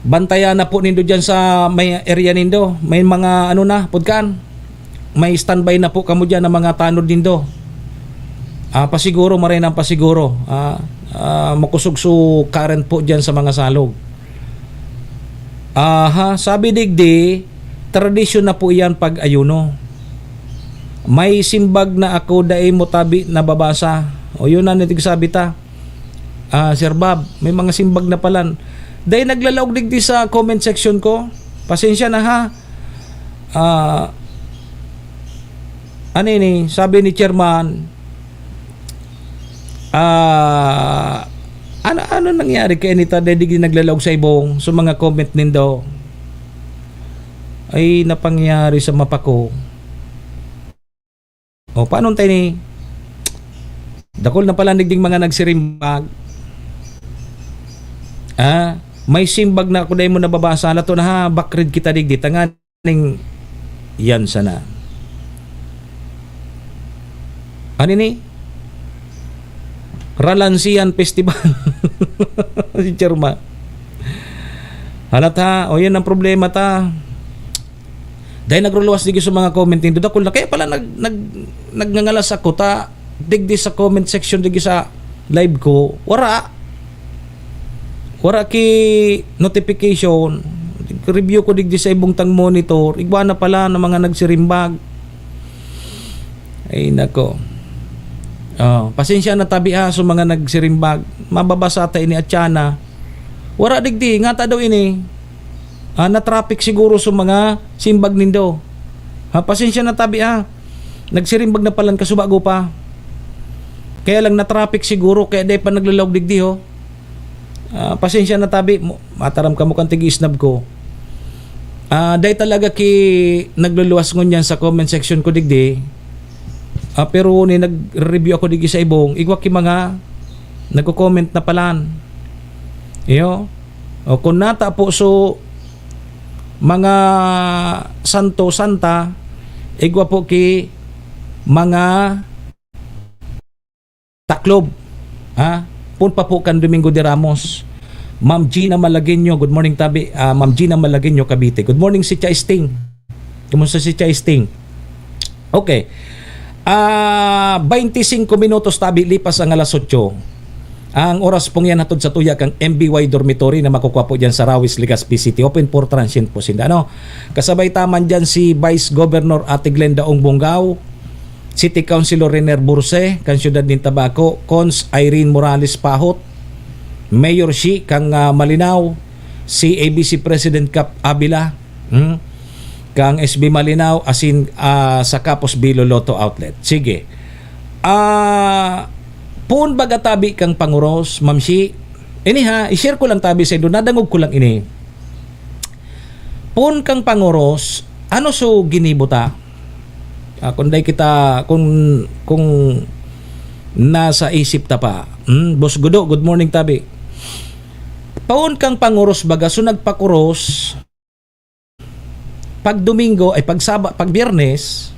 bantayan na po nindo dyan sa may area nindo may mga pudkan may standby na po kamo dyan na mga tanod nindo pasiguro maray ng pasiguro makusog su current po dyan sa mga salog sabi digdi tradisyon na po yan pag ayuno may simbag na ako daay mo tabi na babasa yun na nitig sabi ta Sir Bob may mga simbag na palan daay naglalaog digdi sa comment section ko pasensya na ha sabi ni chairman ano nangyari kay nita dadig naglalawag sa ibong sa mga comment nindo ay napangyari sa mapa ko paano tayo ni dakol na pala nigding mga nagsirimbag may simbag na ako dahil mo nababasa na to na ha bakrid kita digdi tanganing yan sana ni Ralansian Festival si Cherma halata yan ang problema ta dahil nagruluwas digi sa mga comment nindo dakol na kaya pala nagngangalas ako ta digdi sa comment section digi sa live ko wara ki notification review ko digdi sa ibong tang monitor igwa na pala ng mga nagsirimbag ay nako pasensya na tabi sa mga nagsirimbag mababasa tayo ni Atyana wara digdi nga ta daw ini na traffic siguro sa mga simbag nindo pasensya na tabi nagsirimbag na palan kasubago pa kaya lang na traffic siguro kaya day pa naglalawag digdi pasensya na tabi mataram ka mo kan tigi-snab ko day talaga ki nagluluwas ngunyan sa comment section ko digdi pero ni nag-review ako digi sa ibong, igwa ki mga nagko-comment na palan. Iyo. O kung nata po so mga santo santa, igwa po ki mga taklob. Pun pa po kan Domingo de Ramos. Ma'am Gina Malagueño, good morning tabi. Ma'am Gina Malagueño, Cavite. Good morning si Chai Sting. Kumusta si Chai Sting? Okay. 25 minutos tabi lipas ang alas 8. Ang oras pong yan hatod sa tuya kang MBY Dormitory na makukuha po dyan sa Rawis, Legazpi City. Open for transient po sinda. Kasabay taman dyan si Vice Governor Ate Glenda Ong Bongao, City Councilor Rener Burse, kang Siyudad ng Tabaco, Cons Irene Morales Pahot, Mayor Shi kang Malinaw, si ABC President Cap Abila, kang SB Malinaw, asin sa Capos Bilo Lotto Outlet. Sige. Pun baga tabi kang panguros, Ma'am Shi. Ini i-share ko lang tabi sa inyo, nadangog ko lang ini. Pun kang panguros, ano so ginibuta? Kunday kita, kung nasa isip ta pa. Boss Gudo, good morning tabi. Pun kang panguros baga, so nagpakuros, pag Domingo, ay pag Biyernes,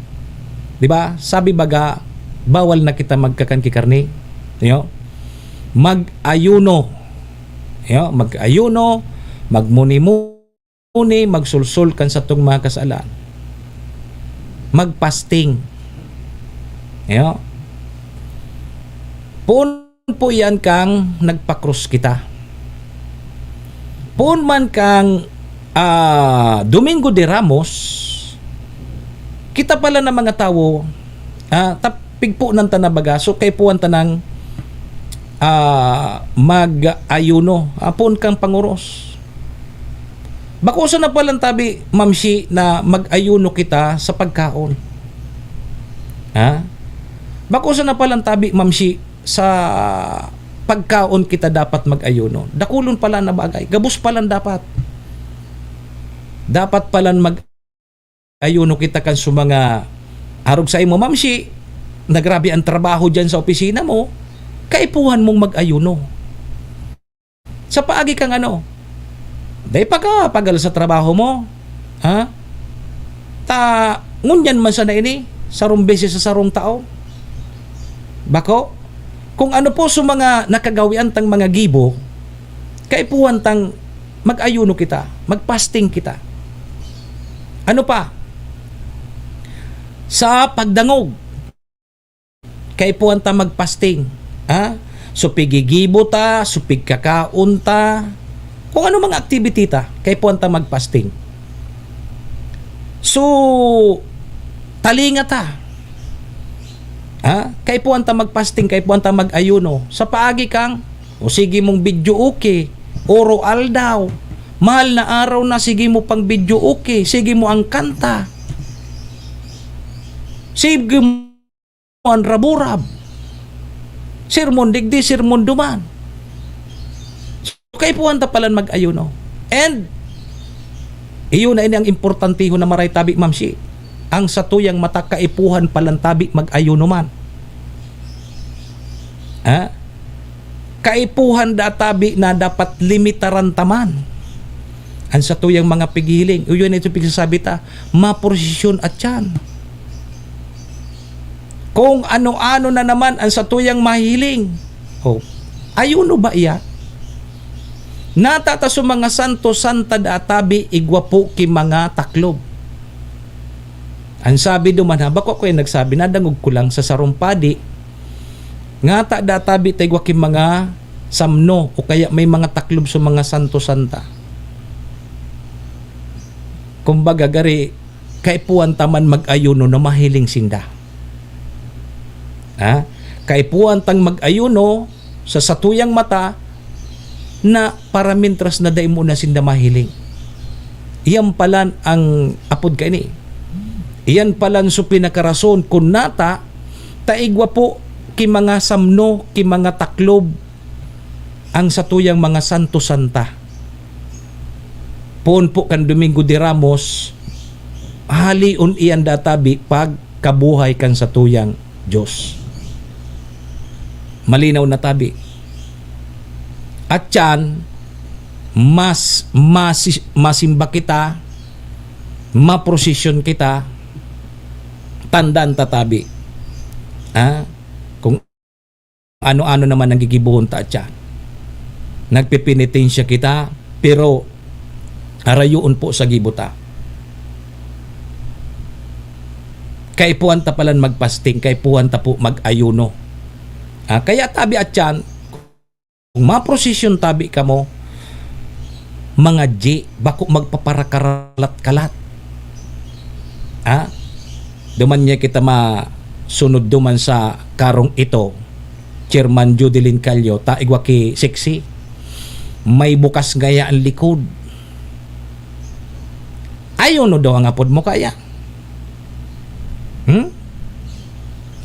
di ba? Sabi baga, bawal na kita magkakankikarni. Mag-ayuno. Mag-ayuno, magmuni-muni, magsulsul kan sa tong mga kasalan. Mag-fasting. Pun po yan kang nagpakrus kita. Pun man kang Domingo de Ramos, kita pala ng mga tao, pigpo ng tanabaga, so kay puwan tanang mag-ayuno, apon kang panguros. Bakusa na palang tabi, Ma'am Shi, na mag-ayuno kita sa pagkaon. Bakusa na palang tabi, Ma'am Shi, sa pagkaon kita dapat mag-ayuno. Dakulon pala na bagay, gabos palang dapat. Dapat palang mag-ayuno kita kan sa mga arog sa imo, Ma'am Shi, nagrabi ang trabaho dyan sa opisina mo, kaipuhan mong mag-ayuno. Sa paagi kang day pa ka pagal sa trabaho mo. Ngunyan man sana ini, sarong beses sa sarong tao. Bako, kung ano po sa mga nakagawian tang mga gibo, kaipuhan tang mag-ayuno kita, mag-fasting kita. Ano pa? Sa pagdangog, kaipuhan ta mag-fasting. So pigigibo ta, so pigkakaon ta, kung ano mga activity ta, kaipuhan ta mag-fasting. So talinga ta, kaipuhan ta mag-fasting, kaipuhan ta mag-ayuno. Sa paagi kang, o sige mong video okay, oro aldaw, mahal na araw na, sige mo pang video okay, sige mo ang kanta, sige mo ang raburab, sirmon digdi, sirmon duman. So, kaipuhan ta palan mag-ayuno. And iyon na ini ang importantiho na maray tabi, Ma'am Shi. Ang satuyang mata kaipuhan palan tabi mag-ayuno man. Kaipuhan da tabi na dapat limitaran taman. Ang satuyang mga pigiling, iyon ito pigsasabi ta, maporsisyon at yan. Kung ano-ano na naman ang satuyang mahiling. Ayuno ba iya? Natata sa mga santo-santa da tabi igwapo ki mga taklob. Ang sabi duman bako ko nagsabi, nadangog ko lang sa sarumpadi, nga ta da tabi taigwa ki mga samno o kaya may mga taklob sa mga santo-santa. Kumbaga gari, kaipuan taman mag-ayuno na mahiling sinda. Kaipuan tang mag-ayuno sa satuyang mata na para mintras na day mo na sinda mahiling. Iyan palan ang apod ka ini. Iyan palan so pinakarason kung nata taigwa po ki mga samno, ki mga taklob ang satuyang mga santo-santa. Pon po kan Domingo de Ramos, haliun iyan databi pag kabuhay kan satuyang Diyos. Malinaw na tabi. At yan, masimba kita, maprosesyon kita, tandaan tatabi. Kung ano-ano naman ang gigibuhon ta at yan. Nagpipinitensya kita, pero arayuon po sa gibuta. Kaipuan ta palan magpasting, kaipuan ta po mag-ayuno. Kaya tabi at yan, kung maprosesyon tabi ka mo, mga G, bako magpaparakarat-kalat. Duman niya kita masunod duman sa karong ito, Chairman Judelin Calyo, taigwa ki sexy. May bukas gaya ang likod. Ayaw no daw ang apod mo kaya.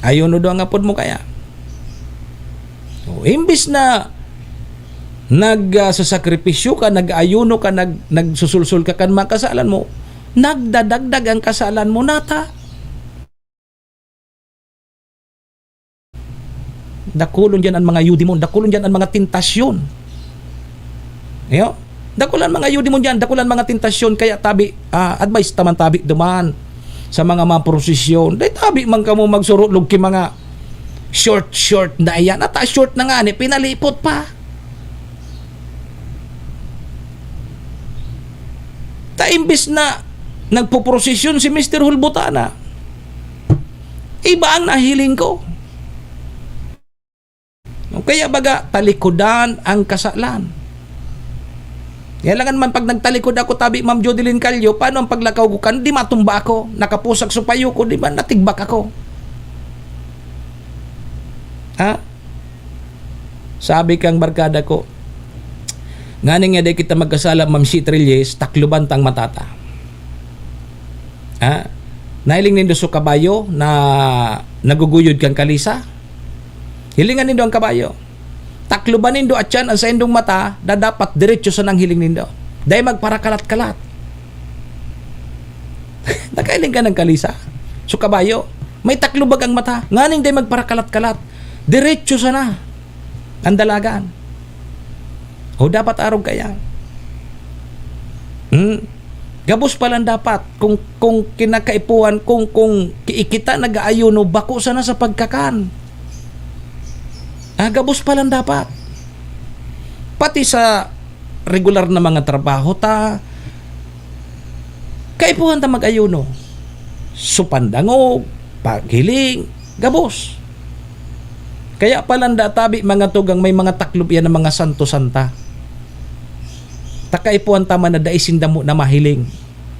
Ayaw no daw ang apod mo kaya. Imbis na nagsasakripisyo ka, nag-ayuno ka, nagsusulsul ka kan mga kasalan mo, nagdadagdag ang kasalan mo nata. Dakulon dyan ang mga yudi mo, dakulon dyan ang mga tentasyon. Dakulan mga yudi mo dyan, dakulan mga tentasyon, kaya tabi, advice taman tabi duman sa mga prosesyon. Dahil tabi man ka mo magsurulog ki mga short na iyan. At short na nga ni, pinalipot pa. Imbis na nagpo-prosesyon si Mr. Hulbutana, iba ang nahiling ko. Kaya baga, talikodan ang kasalan. Kailangan man pag nagtalikod ako tabi Ma'am Jodeline Calyo, paano ang paglakaw ko kan? Di matumba ako, nakapusak sa payo ko, di ba natigbak ako? Sabi kang barkada ko, nganing nga day kita magkasala Ma'am si Trilles, takluban tang matata. Nahiling nindo sa kabayo na naguguyod kang kalisa. Hilingan nindo ang kabayo. Takluban nindo at yan ang sa indong mata na dapat diretso sa nang hiling nindo. Dahil magparakalat-kalat. Nakailing ka ng kalisa. So kabayo, may taklubag ang mata. Nganing dahil magparakalat-kalat. Diretso sa na. Ang dalagan. O dapat arog kaya. Gabos pa lang dapat. Kung kinakaipuan, kung kiikita nag-aayuno, bako sana sa pagkakan. Gabos pa lang dapat. Pati sa regular na mga trabaho ta, kaipuhan ta mag-ayuno. Supandangog, paghiling, gabos. Kaya palang databi mga tugang may mga taklob yan ng mga santo-santa. Takaipuhan tama na daisinda mo na mahiling.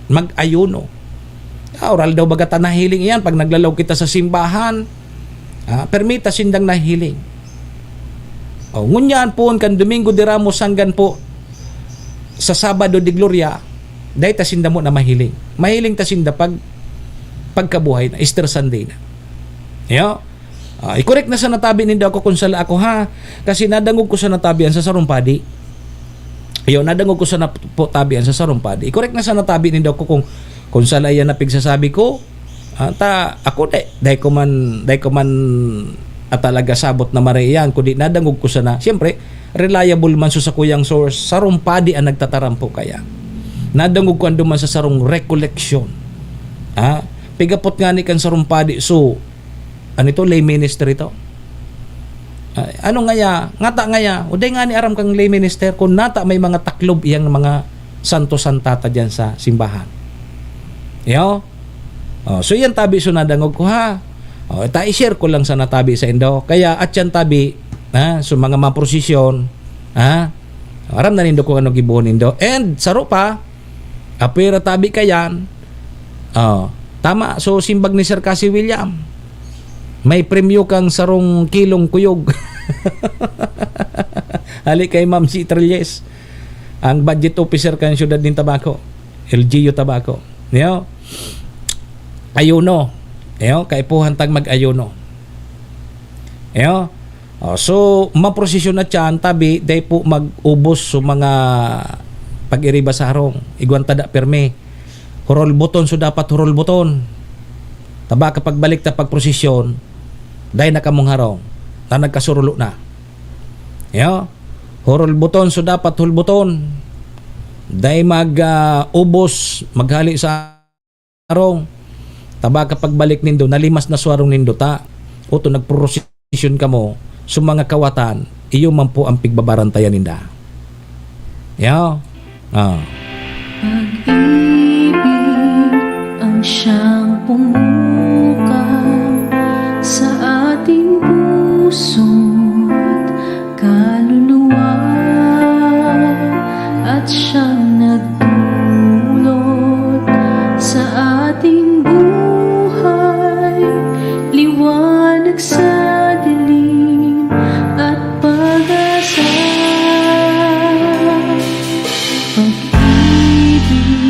Mag-ayuno. Oral daw baga ta nahiling yan. Pag naglalaw kita sa simbahan, permita sindang nahiling. Ngunyan po kan Domingo de Ramos hanggang po sa Sabado de Gloria, dahil tasinda mo na mahiling. Mahiling tasinda pagkabuhay na, Easter Sunday na. I-correct na sa natabi nindo ako kung sala ako kasi nadangog ko sa natabian sa sarumpadi. Nadangog ko sa natabian sa sarumpadi. I-correct na sa natabi nindo ako kung sala yan na pigsasabi ko. Ako dahil ko man at talaga sabot na mariyan, kundi nadangog ko sana. Siyempre, reliable man sa kuyang source, sarumpadi ang nagtatarampo kaya. Nadangog ko ando man sa sarong recollection. Pigapot nga ni kan sarumpadi. So, ito, lay minister ito. Ano ngaya? Ngata ngaya, uday nga ni aram kang lay minister, kung nata may mga taklob iyang mga santo-santata dyan sa simbahan. So, yan tabi so nadangog ko i-share ko lang sa natabi sa indo. Kaya at yan tabi, so mga maprosesyon, aram na nindo ko ano gibuhon nindo. And saro pa, apira tabi kayan, tama, so simbag ni Sir Cassie William, may premyo kang sarong kilong kuyog. Hali kay Ma'am si Trilles, ang budget officer kan syudad din Tabaco, LGU Tabaco. Ayuno. Kaipuhan tag mag-ayuno. So, maprosesyon na tiyan, tabi, day po mag-ubos sa mga pag-iriba sa harong. Iguan tada perme. Hurol buton, so dapat hurol buton. Taba kapag balik ta pagprosesyon, Dahil nakamong harong. Ta nagkasurulo na. Yo. Horol buton so dapat hulbuton. Dahil ubos maghali sa harong. Taba kapag balik nindo nalimas na suarong nindo ta. Oto nagprosesyon ka mo sa mga kawatan, iyo man po ang pigbabarantayan ninda. Yo. Pag-ibig ang siyang pumukaw sa ating puso't kaluluwa at siyang nagdulot sa ating buhay, liwanag sa dilim at pag-asa. Pag-ibig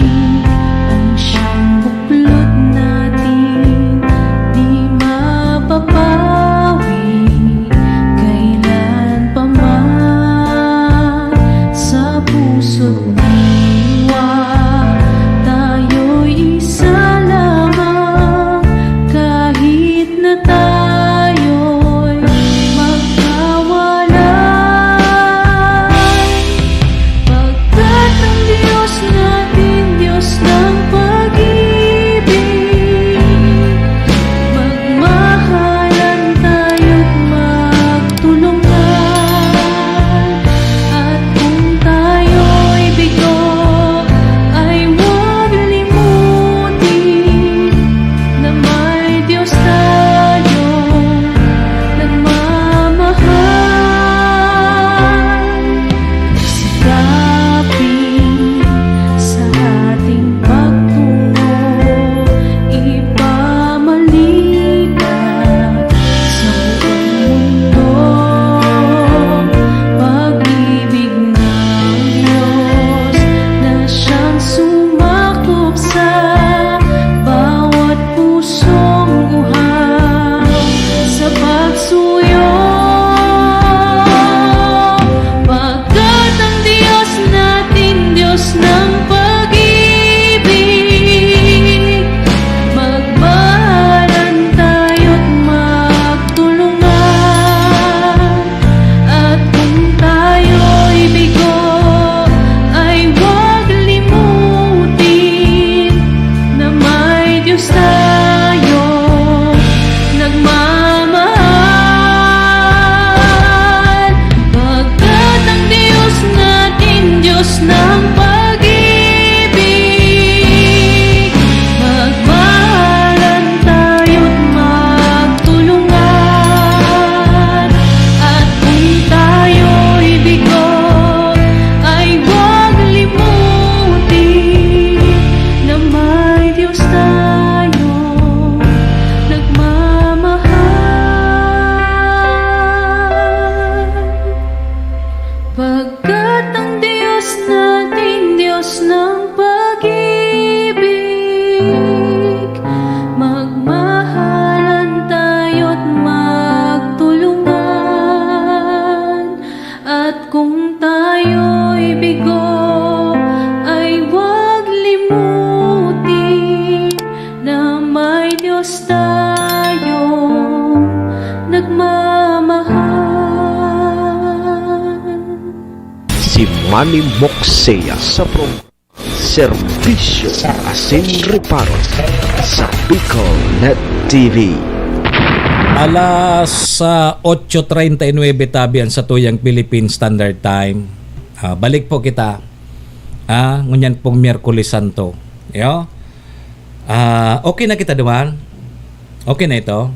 ang siyang buklod natin, di mapapawi kailan pa man sa puso't diwa. Tayo'y isa lamang kahit na tayo'y magkawalay. Pagkat ang Diyos natin, Diyos ng pag-ibig, magmahalan tayo't magtulungan. At kung tayo'y bigo, ay huwag limutin na may Diyos tayong nagmamahal. Sikapin sa ating pagtungo, ipamalipat sa buong mundo. Pag-ibig ng Diyos na siyang sumakop sa bawat pusong uhaw sa pagsuyo. Pagkat ang Diyos natin, Diyos ng pag-ibig, magmahalan tayo't magtulungan. At kung tayo'y bigo, ay huwag limutin na may Diyos tayong nagmamahal. Pagkat ang Diyos natin, Diyos ng pag-ibig, magmahalan tayo't magtulungan. At kung tayo'y bigo, ay huwag limutin na may Diyos tayong nagmamahal. Pagkat ang Diyos natin, Diyos ng pag-ibig, magmahalan tayo't magtulungan. At kung tayo'y bigo, ay huwag limutin na may Diyos tayong nagmamahal. Si Manny Moxea sa serbisyo asin reparo sa Bicol Net TV. Alas 8:39 tabian sa tuyang Philippine Standard Time. Balik po kita. Ngunyan pong Miyerkules Santo. Yo. Okay na kita duman? Okay na ito?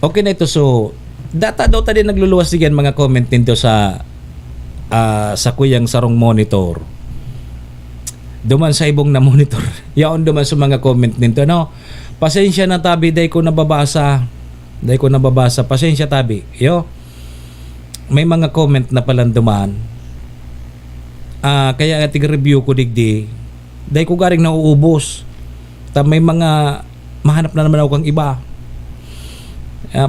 Okay na ito. So, data daw tayo nagluluwas diyan mga comment nito sa kuyang sarong monitor. Duman sa ibong na monitor. Yaon duman sa mga comment nito. No? Pasensya na tabi, day ko nababasa. Pasensya tabi. Yo. May mga comment na palang duman. Kaya tig-review ko digdi. Day ko garing nauubos. May mga mahanap na naman ako kang iba.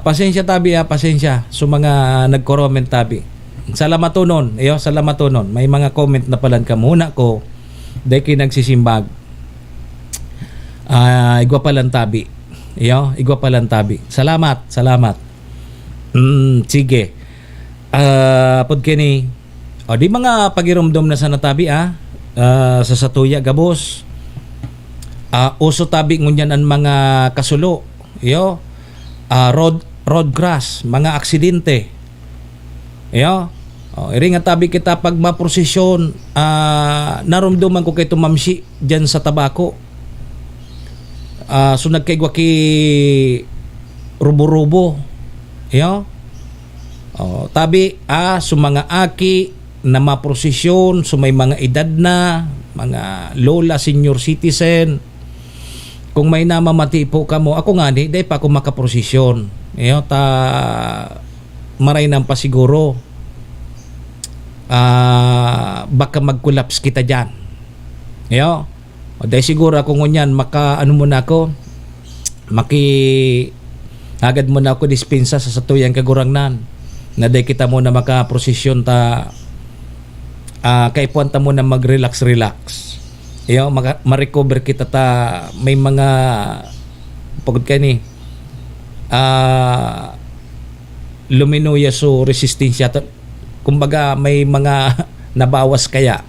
Pasensya tabi, pasensya. So mga nag-comment tabi. Salamatonon. Salamatonon. May mga comment na palang kamuna ko. Day ko nagsisimbag. Igwa palang tabi. Igwa palang tabi. Salamat. Sige. Pod kini. Di mga pagirumdom na sa natabi sa satuya gabos. Uso tabi ngunyan ang mga kasulo. Road crash, mga aksidente. Iri nga tabi kita pag maprosesyon, narumduman ko kay tumamsi dyan sa tabako. So nagkaigwa ki rubo-rubo. Tabi so mga aki na maprosesyon, so may mga edad na, mga lola, senior citizen. Kung may namamati po ka mo, ako nga di pa ako makaprosesyon. Maray nang pa siguro. Baka mag-collapse kita dyan. Dahil siguro ako ngunyan, agad mo na ako dispensa sa satuyang kagurangnan. Na dahil kita muna makaprosesyon kaipuan ta muna mag-relax. Ma-recover kita may mga pagod ka ni luminuya so resistensya kumbaga may mga nabawas kaya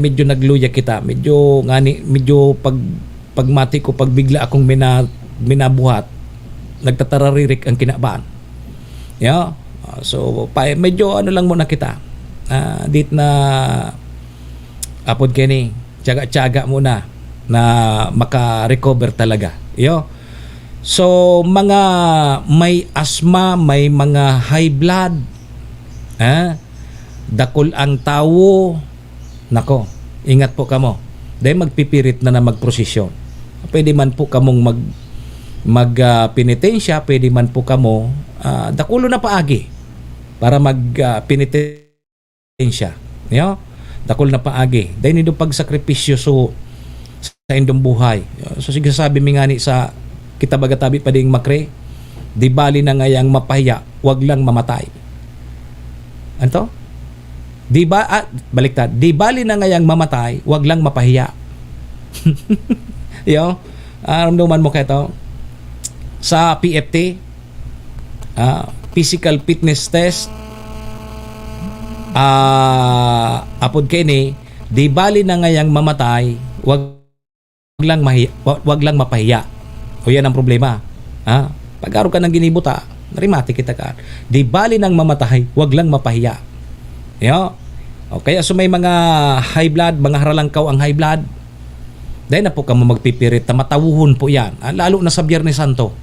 medyo nagluya kita medyo pagmati ko pagbigla akong minabuhat nagtatararirik ang kinabaan so medyo lang muna kita dit na apod kini tiyaga muna na maka-recover talaga. So mga may asma, may mga high blood, dakol ang tawo, nako, ingat po kamo. Dahil magpipirit na magprosesyon. Pwede man po kamong penitensya, pwede man po kamo dakulo na paagi para penitensya. Dakol na paagi. Dahil nito pagsakripisyo sa indong buhay. So sige sabi mi ngani sa kita bagatabi pa ding makre, di bali na ngayang mapahiya, wag lang mamatay. Anto? Baliktad. Di bali na ngayang mamatay, wag lang mapahiya. Ramdaman mo kayo sa PFT, physical fitness test, apod kini di bali na ngayang mamatay wag lang mapahiya o yan ang problema pag-aro ka ng ginibuta narimati kita ka di bali nang mamatay wag lang mapahiya kaya so may mga high blood mga haralangkaw ang high blood dahil na po ka mo magpipirit na matawuhon po yan lalo na sa Biyernes Santo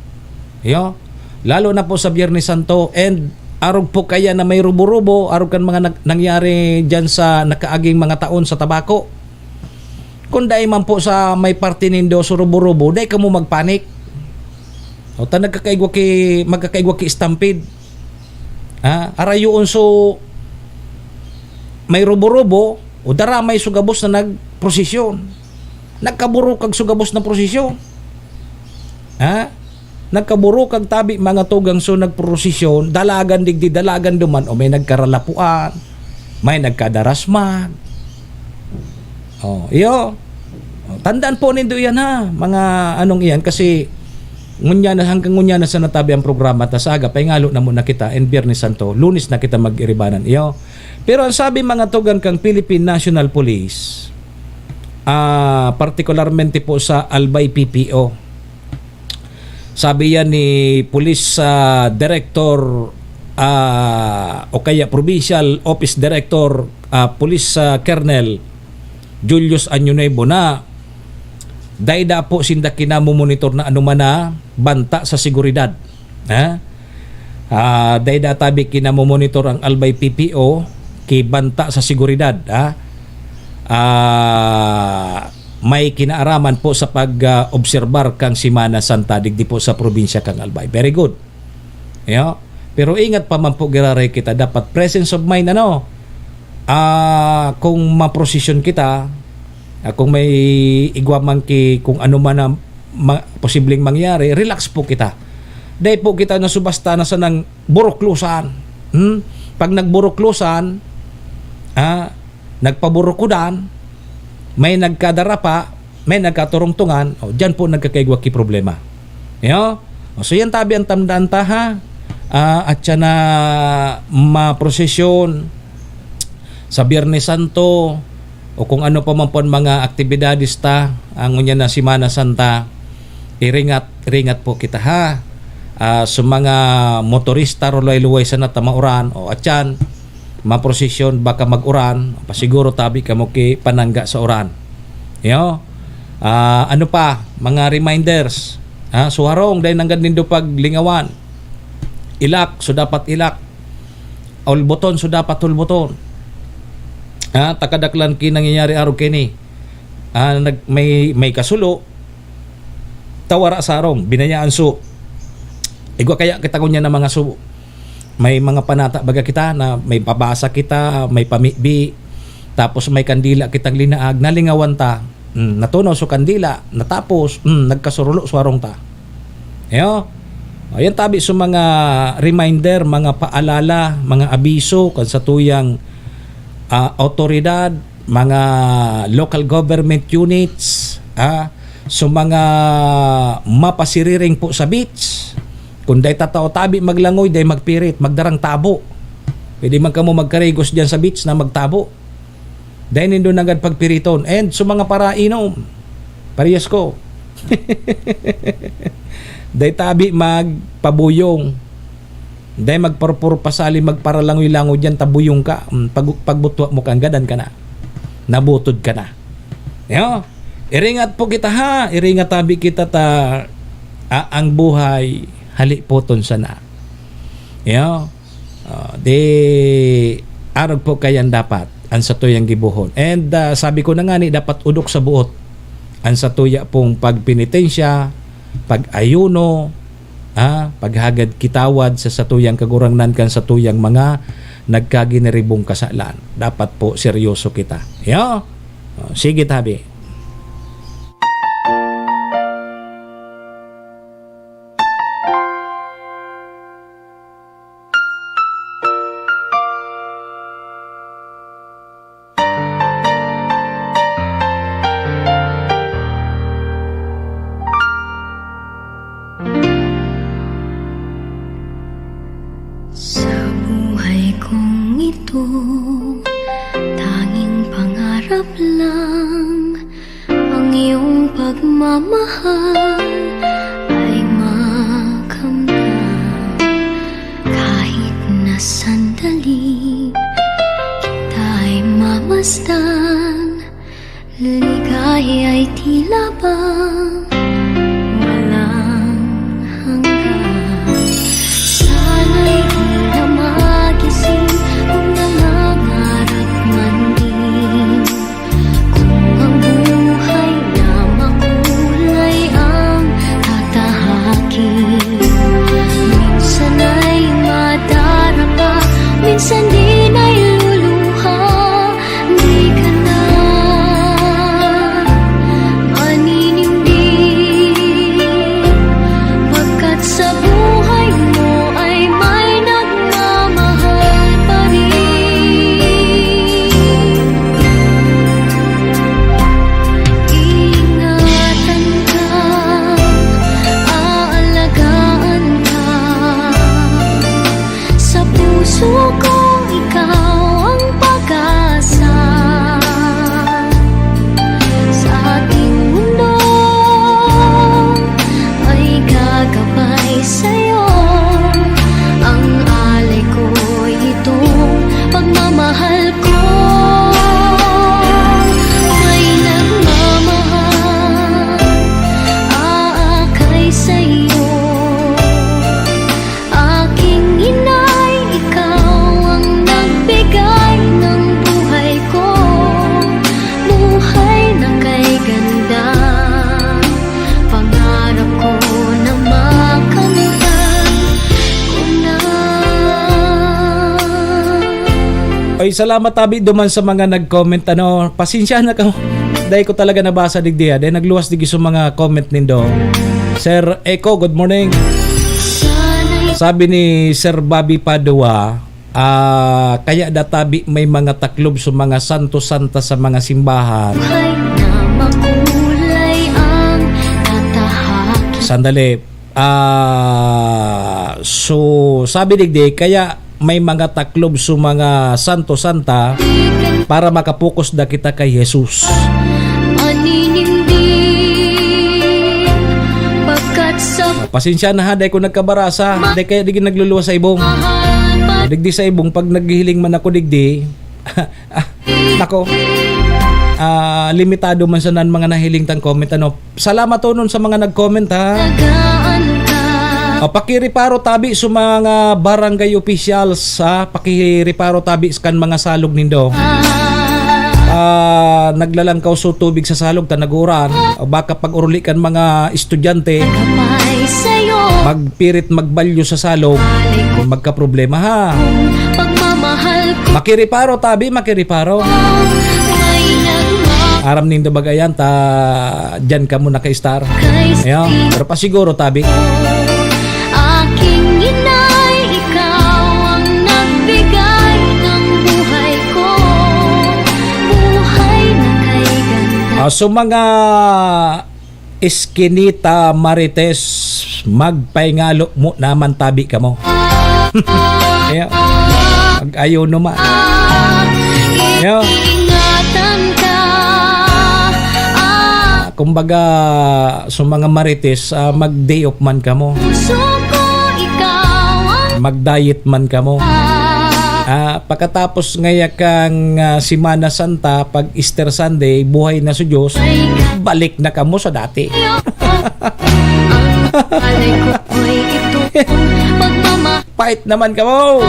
lalo na po sa Biyernes Santo and arog po kaya na may rubo-rubo, arog kan mga nangyari dyan sa nakaaging mga taon sa tabako. Kung dahil man po sa may parte nindo sa rubo-rubo, dahil ka mo magpanik. Magkakaigwa ki stampede. Arayoon so may rubo-rubo, o daramay sugabos na nagprosesyon. Nagkaburo kag sugabos na prosesyon. Nagkaburo kag tabi mga tugang so nagprosesyon dalagan digdi dalagan duman o may nagkaralapuan may nagkadarasman tandaan po nindo yan mga anong iyan kasi hanggang ngunya na sa natabi ang programa tasaga paingalo na muna kita and Biyernes Santo Lunes na kita mag-iribanan pero ang sabi mga tugang kang Philippine National Police partikularmente po sa Albay PPO sabi yan ni Police Director o kaya Provincial Office Director Police Colonel Julius Anyunuevo na dayda po sinda kinamumonitor na anumana banta sa seguridad dayda tabi kinamumonitor ang Albay PPO ki banta sa seguridad may kinaaraman po sa pag-obserbar kang Simana Santa digdi po sa probinsya kang Albay. Very good. Pero ingat pa man po giraray kita dapat presence of mind kung maprosesyon kita kung may igwaman kung ano man na posibleng mangyari relax po kita dahil po kita nasubasta na sa nang buruklusan pag nagburuklusan nagpaburukudan may nagkadarapa may nagkaturungtungan dyan po nagkakaigwa ki problema Yo. So yan tabi ang tamdaan ta ha. At siya na maprosesyon sa Biyernes Santo o kung ano pa man po mga aktibidades ta ang unya na Semana Santa, iringat po kita ha. Sa mga motorista rolay-luway sa natamauran o atyan maprosesyon baka mag-uran pasiguro tabi ka mo ki panangga sa uran. Yo. Ano pa mga reminders suharong dahil nanggad nindo paglingawan ilak so dapat ilak ulbuton so dapat ulbuton takadaklan ki nangyayari araw kini may kasulo tawara sarong binayaan so igwa kaya kita kunya na mga subo may mga panata baga kita na may pabasa kita may pamibi tapos may kandila kitang linaag nalingawan ta natunaw so kandila natapos nagkasurulo suwarong ta yo ayan tabi so mga reminder mga paalala mga abiso kan sa tuyang autoridad mga local government units so mga mapasiriring po sa beach kung day tatao tabi maglangoy day magpirit magdarang tabo pwede man kamo magkarigos diyan sa beach na magtabo day nindo nagad pagpiriton and so mga parainom parehas ko day tabi magpabuyong day magpurpur pasali magparalangoy-langoy diyan tabuyong ka pagbutwa mo kang gadan ka na nabutod ka na yo iringat po kita ha iringat tabi kita ta ang buhay hali poton sana. Yo. De arog po kayan dapat ang satuyang gibuhon. And sabi ko na nga ni dapat udok sa buot ang satuya pong pagpenitensya, pag-ayuno, paghagad kitawad sa satuyang kagurangnan kan satuyang mga nagkaginiribong kasalan. Dapat po seryoso kita. Yo. Sige tabi. Tanging pangarap lang ang iyong pagmamahal ay makamtan kahit na sandali kita'y mamasdan ligay ay tila bang walang hanggan sana'y di na magising kung nangangarap man din kung ang buhay na makulay ang tatahakin minsan ay madarapa minsan din ay luluha di ka na maninindig pagkat sa buhay mo ay may nagmamahal pa rin ingatan ka aalagaan ka sa puso ko ikaw ang pag-asa sa ating mundo ay gagabay sa'yo ang alay ko'y itong pagmamahal ko may nagmamahal aakay sa'yo aking inay ikaw ang nagbigay ng buhay ko buhay na kay ganda pangarap ko na makamtan ko na Ay salamat tabi duman sa mga nag-comment pasensya na ka dahil ko talaga nabasa digdiya dahil nagluwas digi sa mga comment nindo. Sir Eko, good morning. Sabi ni Sir Bobby Padua kaya databi may mga taklob sa mga santo-santa sa mga simbahan. buhay na makulay ang tatahakin Sandali, So sabi digdi kaya may mga taklob sa mga santo-santa para makapokus da kita kay Jesus. Pasensya na ha, dahil ko nagkabarasa, dahil kaya digdi nagluluwa sa ibong. Digdi sa ibong, pag naghihiling man ako digdi, nako, limitado man sa nan mga nahiling tang comment. Ano, salamat to nun sa mga nag-comment ha. Pakiriparo tabi sa mga barangay officials ha, pakiriparo tabi sa kan mga salog nindo. Naglalangkaw so tubig sa salog tanaguran, baka pag uruli kan mga estudyante magpirit magbalyo sa salog, magka problema ha. Makiriparo tabi, makiriparo. Aram nindo bagayan ta dyan ka muna kay Star. Ayan, pero pa siguro tabi. Aking inay, ikaw ang nagbigay ng buhay ko. Buhay na kay ganda. So mga Eskinita Marites, magpaingalo mo naman tabi ka mo. Ayan, ayaw naman. Ayan. Ingatan ka. Kumbaga sa mga Marites, mag-day off man ka mo. Mag-diet man ka mo. Pagkatapos ngaya kang Semana Santa, pag Easter Sunday, buhay na sa Diyos, balik na ka mo sa dati. Pait naman ka mo.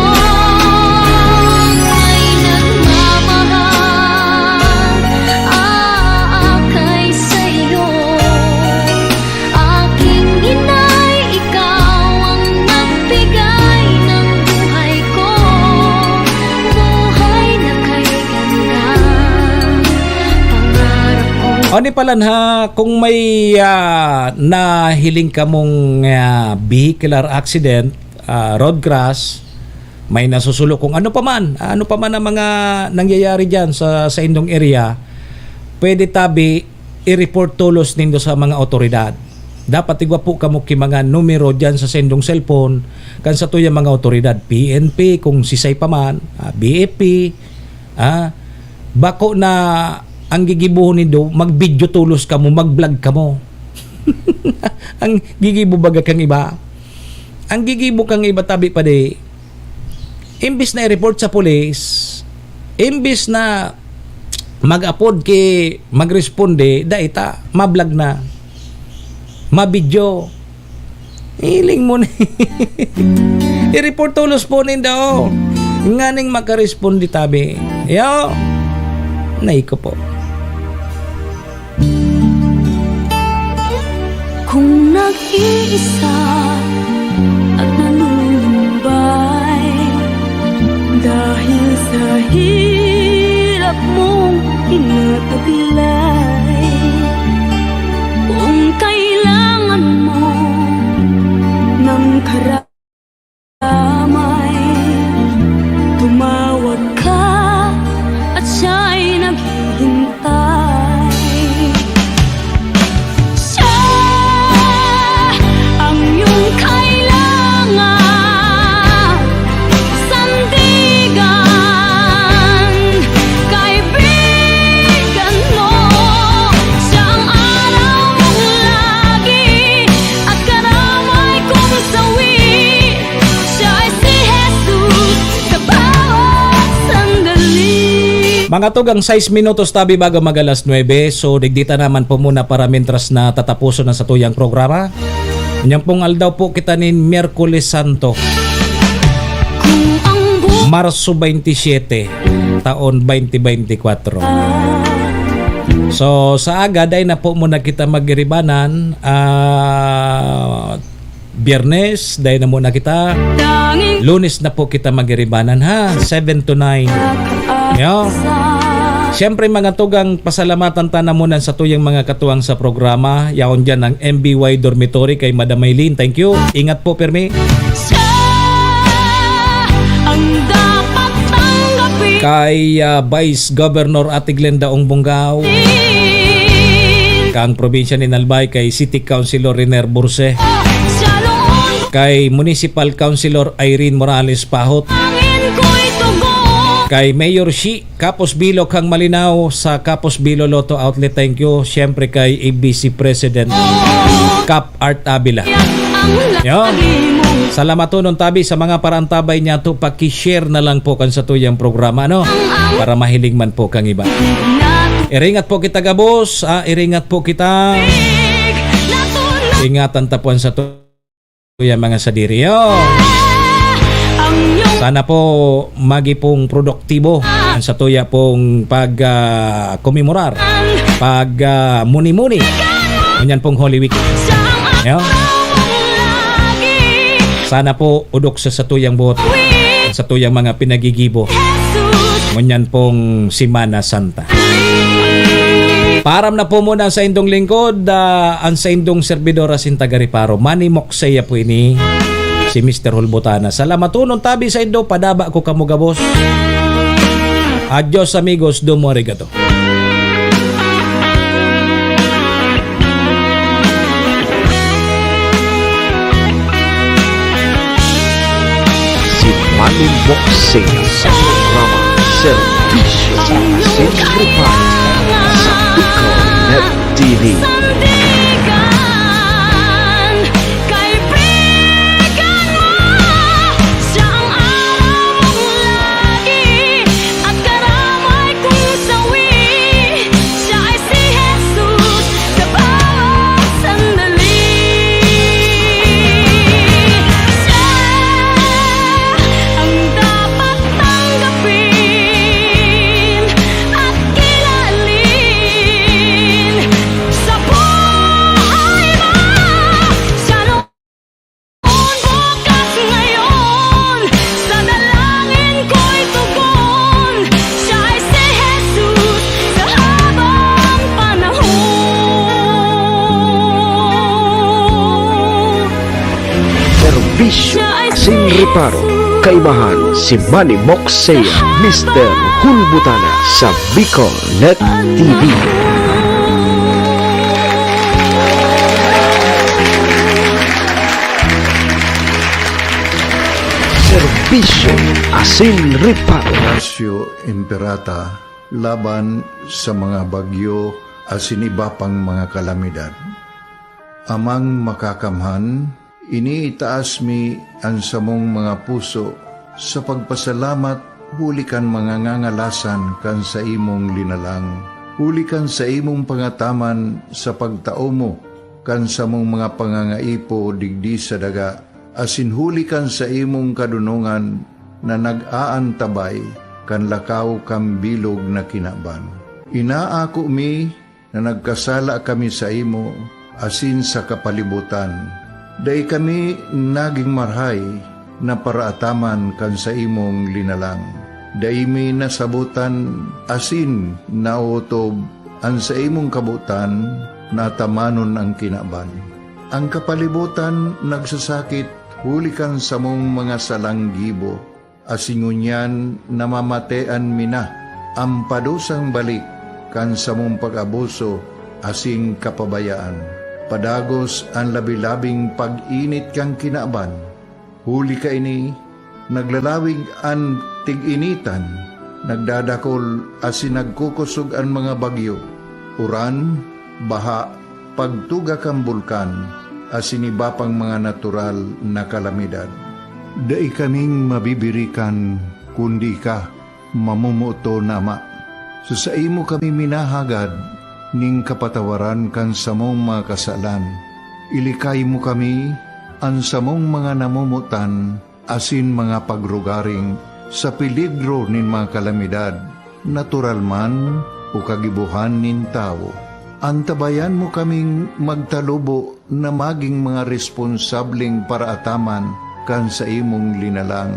Ni palan ha, kung may nahiling ka mong vehicular accident, road crash, may nasusulo kung ano pa man ang mga nangyayari dyan sa indong area, pwede tabi i-report tulos nindo sa mga otoridad. Dapat igwa po kamo ki mga numero dyan sa sendong cellphone kan sa tuya mga otoridad, PNP kung sisay pa man, BFP, bako na ang gigibuhon nindo, mag-video tulos ka mo, mag-vlog ka mo. Ang gigibo baga kang iba. Ang gigibo kang iba tabi pa de, imbis na i-report sa police, imbis na mag-upload ki mag-responde, daita, ma-vlog na, ma-video. Hiling mo na. I-report tulos po nindo. Nganing makaresponde tabi. Yo, naiko po. Kung nag-iisa at nanunumbay dahil sa hirap mong inatabilay, kung kailangan mo ng karamay, tumawag ka at siya'y naghihintay. Mga tugang 6 minutos tabi bago mag alas 9. So digdita naman po muna para mientras na tatapuso na sa tuyang programa. Inyong pong aldaw po kita ni Miyerkules Santo, Marso 27, taon 2024. So sa aga day na po muna kita magiribanan. Biyernes day na muna kita. Lunes na po kita magiribanan ha, 7 to 9. Yo. Siyempre mga tugang pasalamatan ta na muna sa tuyang mga katuwang sa programa. Yaon dyan ang MBY Dormitory kay Madam Maylene. Thank you. Ingat po Permi. Kay Vice Governor Ate Glenda Ongbongao, kang probinsya ni Nalbay kay City Councilor Riner Burse. kay Municipal Councilor Irene Morales Pahot, kay Mayor Shi Kapos Bilo Kang Malinaw sa Kapos Bilo Lotto Outlet, thank you. Siyempre kay ABC President Cap Art Abila. Yo. Salamat po nun tabi sa mga parantabay niya to, paki-share na lang po kan sa tuyang programa, no? Para mahiling man po kang iba. Iringat po kita gabos, iringat po kita. Ingatan tapuan sa tuyang mga sadiri. Yo. Sana po magi pong produktibo sa tuya pong pag-komemorar, pag-muni-muni. Ganyan pong Holy Week. Yo. Sana po udok sa tuyang buot, sa tuyang mga pinagigibo. Ganyan pong Semana Santa. Param na po muna sa indong lingkod, ang sa indong servidora Sintagariparo. Manny Moksaya po ini, si Mr. Hulbutana. Salamat unong tabi sa indo, padaba ko kamugabos. Adios amigos, domo arigato. Si Manny Moksaya sa programa Servisyo Asin Reparo sa Bicol Net TV. Servisyo Asin Reparo, kaibahan si Manny Moksaya, Mr. Hulbutana sa Bicol Net TV. Servisyo Asin Reparo. Horacio Imperata laban sa mga bagyo asin iba pang mga kalamidad. Amang makakamhan, iniitaas mi ang samong mga puso sa pagpasalamat, hulikan mga ngangalasan kan sa imong linalang. Hulikan sa imong pangataman sa pagtao mo, kan sa mong mga pangangaipo digdi sa daga, asin hulikan sa imong kadunungan na nag-aantabay kan lakaw kam bilog na kinaban. Inaako mi na nagkasala kami sa imo, asin sa kapalibutan. Dahil kami naging marhay na paraataman kan sa imong linalang. Dahil mi nasabutan asin nautob ang sa imong kabutan na tamanon ang kinaban. Ang kapalibutan nagsasakit, hulikan sa mong mga salanggibo, asin ngunyan namamatean mina, ang padusang balik kan sa mong pag-abuso, asin kapabayaan. Padagos ang labi-labing pag-init kang kinaban. Huli ka ini, naglalawig ang tig-initan, nagdadakol asin nagkukusog ang mga bagyo. Uran, baha, pagtuga kang bulkan, asin iba pang mga natural na kalamidad. Dai kaming mabibirikan, kundi ka, mamumuto na ama. So sa imo kami minahagad, ning kapatawaran kan samong mga kasalan. Ilikay mo kami ang samong mga namumutan, asin mga pagrugaring sa peligro nin mga kalamidad, natural man o kagibuhan nin tao. Antabayan mo kaming magtalubo na maging mga responsableng paraataman kan sa imong linalang,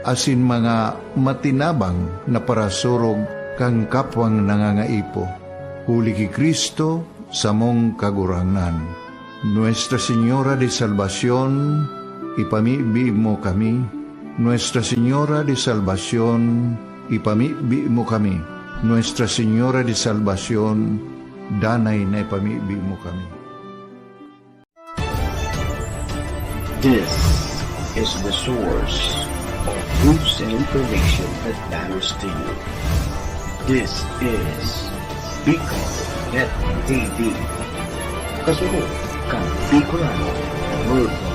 asin mga matinabang na parasurog kang kapwang nangangaipo. Huli ki Kristo sa mong kagurangan. Nuestra Señora de Salvación, ipamibi mo kami. Nuestra Señora de Salvación, ipamibi mo kami. Nuestra Señora de Salvación, danay na ipamibi mo kami. This is the source of news and information that matters to you. This is Bicol Net TV. Kasunod kang Bicolano World